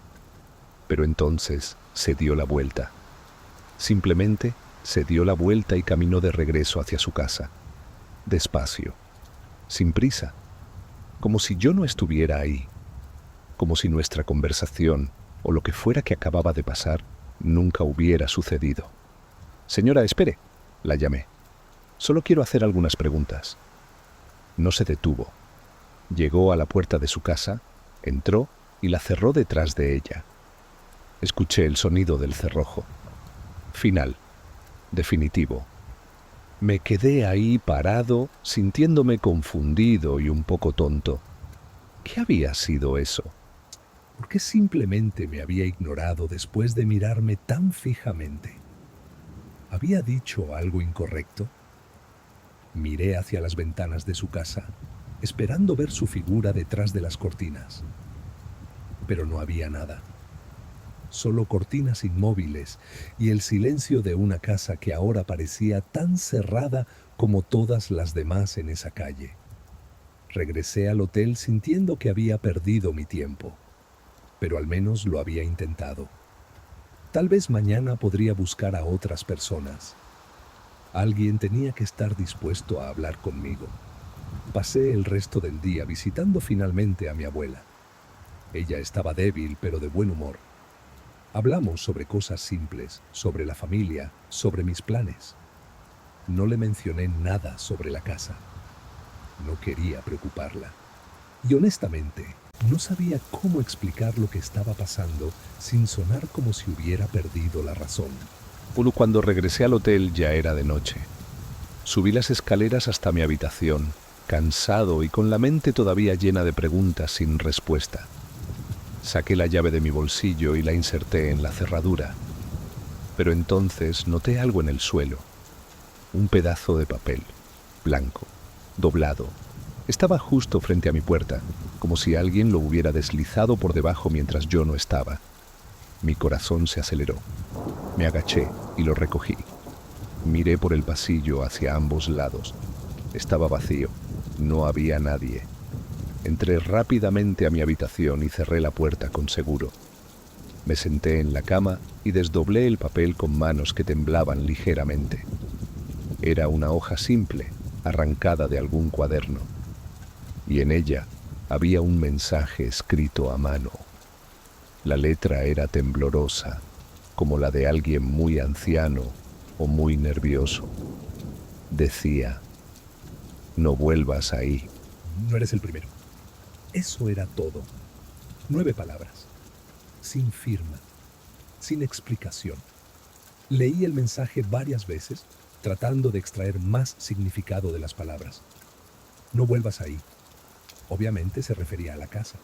Pero entonces se dio la vuelta. Simplemente se dio la vuelta y caminó de regreso hacia su casa. Despacio, sin prisa, como si yo no estuviera ahí, como si nuestra conversación o lo que fuera que acababa de pasar nunca hubiera sucedido. «Señora, espere», la llamé. «Solo quiero hacer algunas preguntas». No se detuvo. Llegó a la puerta de su casa, entró y la cerró detrás de ella. Escuché el sonido del cerrojo. Final. Definitivo. Me quedé ahí parado, sintiéndome confundido y un poco tonto. ¿Qué había sido eso? ¿Por qué simplemente me había ignorado después de mirarme tan fijamente? ¿Había dicho algo incorrecto? Miré hacia las ventanas de su casa. esperando ver su figura detrás de las cortinas. Pero no había nada. Solo cortinas inmóviles y el silencio de una casa que ahora parecía tan cerrada como todas las demás en esa calle. Regresé al hotel sintiendo que había perdido mi tiempo, pero al menos lo había intentado. Tal vez mañana podría buscar a otras personas. Alguien tenía que estar dispuesto a hablar conmigo. Pasé el resto del día visitando finalmente a mi abuela. Ella estaba débil, pero de buen humor. Hablamos sobre cosas simples, sobre la familia, sobre mis planes. No le mencioné nada sobre la casa. No quería preocuparla. Y honestamente, no sabía cómo explicar lo que estaba pasando sin sonar como si hubiera perdido la razón. Cuando regresé al hotel ya era de noche. Subí las escaleras hasta mi habitación, cansado y con la mente todavía llena de preguntas sin respuesta. Saqué la llave de mi bolsillo y la inserté en la cerradura. Pero entonces noté algo en el suelo. Un pedazo de papel, blanco, doblado. Estaba justo frente a mi puerta, como si alguien lo hubiera deslizado por debajo mientras yo no estaba. Mi corazón se aceleró. Me agaché y lo recogí. Miré por el pasillo hacia ambos lados. Estaba vacío. No había nadie. Entré rápidamente a mi habitación y cerré la puerta con seguro. Me senté en la cama y desdoblé el papel con manos que temblaban ligeramente. Era una hoja simple, arrancada de algún cuaderno. Y en ella había un mensaje escrito a mano. La letra era temblorosa, como la de alguien muy anciano o muy nervioso. Decía: no vuelvas ahí. No eres el primero. Eso era todo. 9 palabras. Sin firma. Sin explicación. Leí el mensaje varias veces, tratando de extraer más significado de las palabras. No vuelvas ahí. Obviamente se refería a la casa.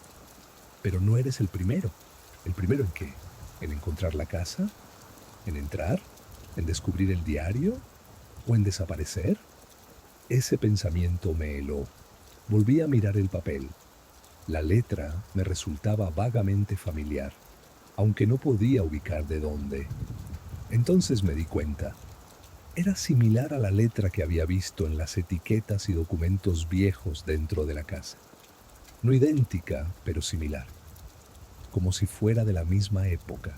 Pero no eres el primero. ¿El primero en qué? ¿En encontrar la casa? ¿En entrar? ¿En descubrir el diario? ¿O en desaparecer? Ese pensamiento me heló. Volví a mirar el papel. La letra me resultaba vagamente familiar, aunque no podía ubicar de dónde. Entonces me di cuenta. Era similar a la letra que había visto en las etiquetas y documentos viejos dentro de la casa. No idéntica, pero similar. Como si fuera de la misma época.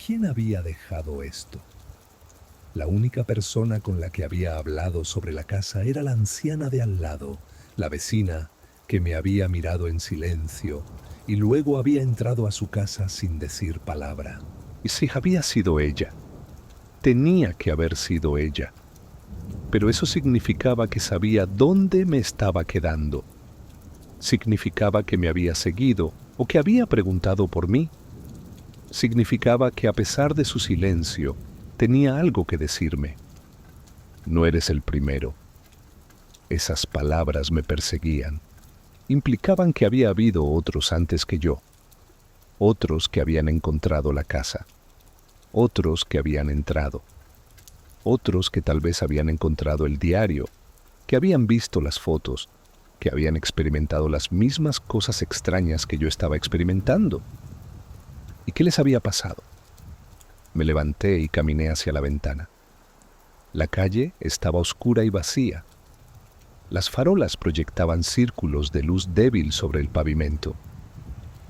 ¿Quién había dejado esto? La única persona con la que había hablado sobre la casa era la anciana de al lado, la vecina que me había mirado en silencio y luego había entrado a su casa sin decir palabra. ¿Y si había sido ella? Tenía que haber sido ella. Pero eso significaba que sabía dónde me estaba quedando. Significaba que me había seguido o que había preguntado por mí. Significaba que a pesar de su silencio, tenía algo que decirme. No eres el primero. Esas palabras me perseguían. Implicaban que había habido otros antes que yo. Otros que habían encontrado la casa. Otros que habían entrado. Otros que tal vez habían encontrado el diario, que habían visto las fotos, que habían experimentado las mismas cosas extrañas que yo estaba experimentando. ¿Y qué les había pasado? Me levanté y caminé hacia la ventana. La calle estaba oscura y vacía. Las farolas proyectaban círculos de luz débil sobre el pavimento.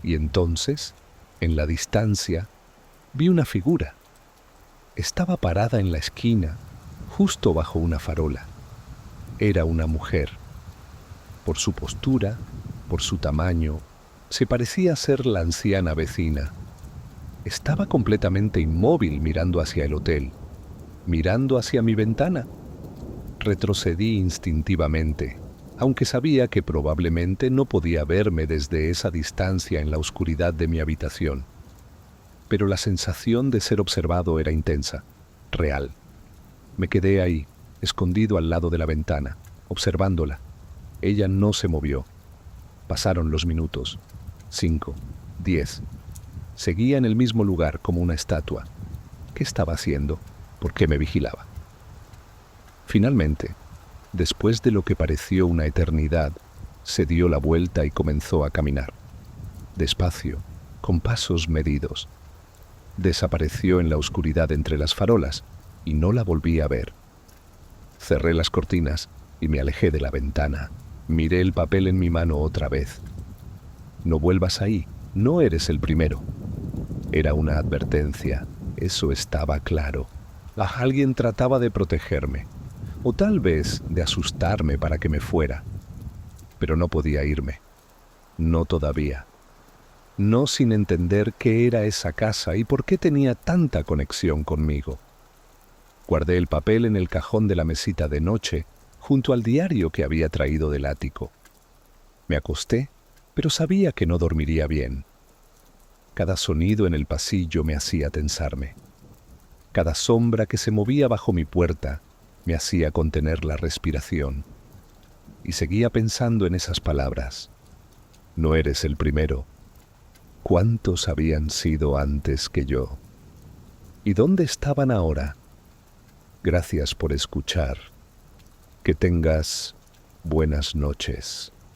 Y entonces, en la distancia, vi una figura. Estaba parada en la esquina, justo bajo una farola. Era una mujer. Por su postura, por su tamaño, se parecía ser la anciana vecina. Estaba completamente inmóvil mirando hacia el hotel, mirando hacia mi ventana. Retrocedí instintivamente, aunque sabía que probablemente no podía verme desde esa distancia en la oscuridad de mi habitación. Pero la sensación de ser observado era intensa, real. Me quedé ahí, escondido al lado de la ventana, observándola. Ella no se movió. Pasaron los minutos. 5, 10. Seguía en el mismo lugar como una estatua. ¿Qué estaba haciendo? ¿Por qué me vigilaba? Finalmente, después de lo que pareció una eternidad, Se dio la vuelta y comenzó a caminar. Despacio, con pasos medidos. Desapareció en la oscuridad entre las farolas y no la volví a ver. Cerré las cortinas y me alejé de la ventana. Miré el papel en mi mano otra vez. No vuelvas ahí, no eres el primero. Era una advertencia, eso estaba claro. Alguien trataba de protegerme, o tal vez de asustarme para que me fuera. Pero no podía irme, no todavía. No sin entender qué era esa casa y por qué tenía tanta conexión conmigo. Guardé el papel en el cajón de la mesita de noche, junto al diario que había traído del ático. Me acosté, pero sabía que no dormiría bien. Cada sonido en el pasillo me hacía tensarme. Cada sombra que se movía bajo mi puerta me hacía contener la respiración. Y seguía pensando en esas palabras. No eres el primero. ¿Cuántos habían sido antes que yo? ¿Y dónde estaban ahora? Gracias por escuchar. Que tengas buenas noches.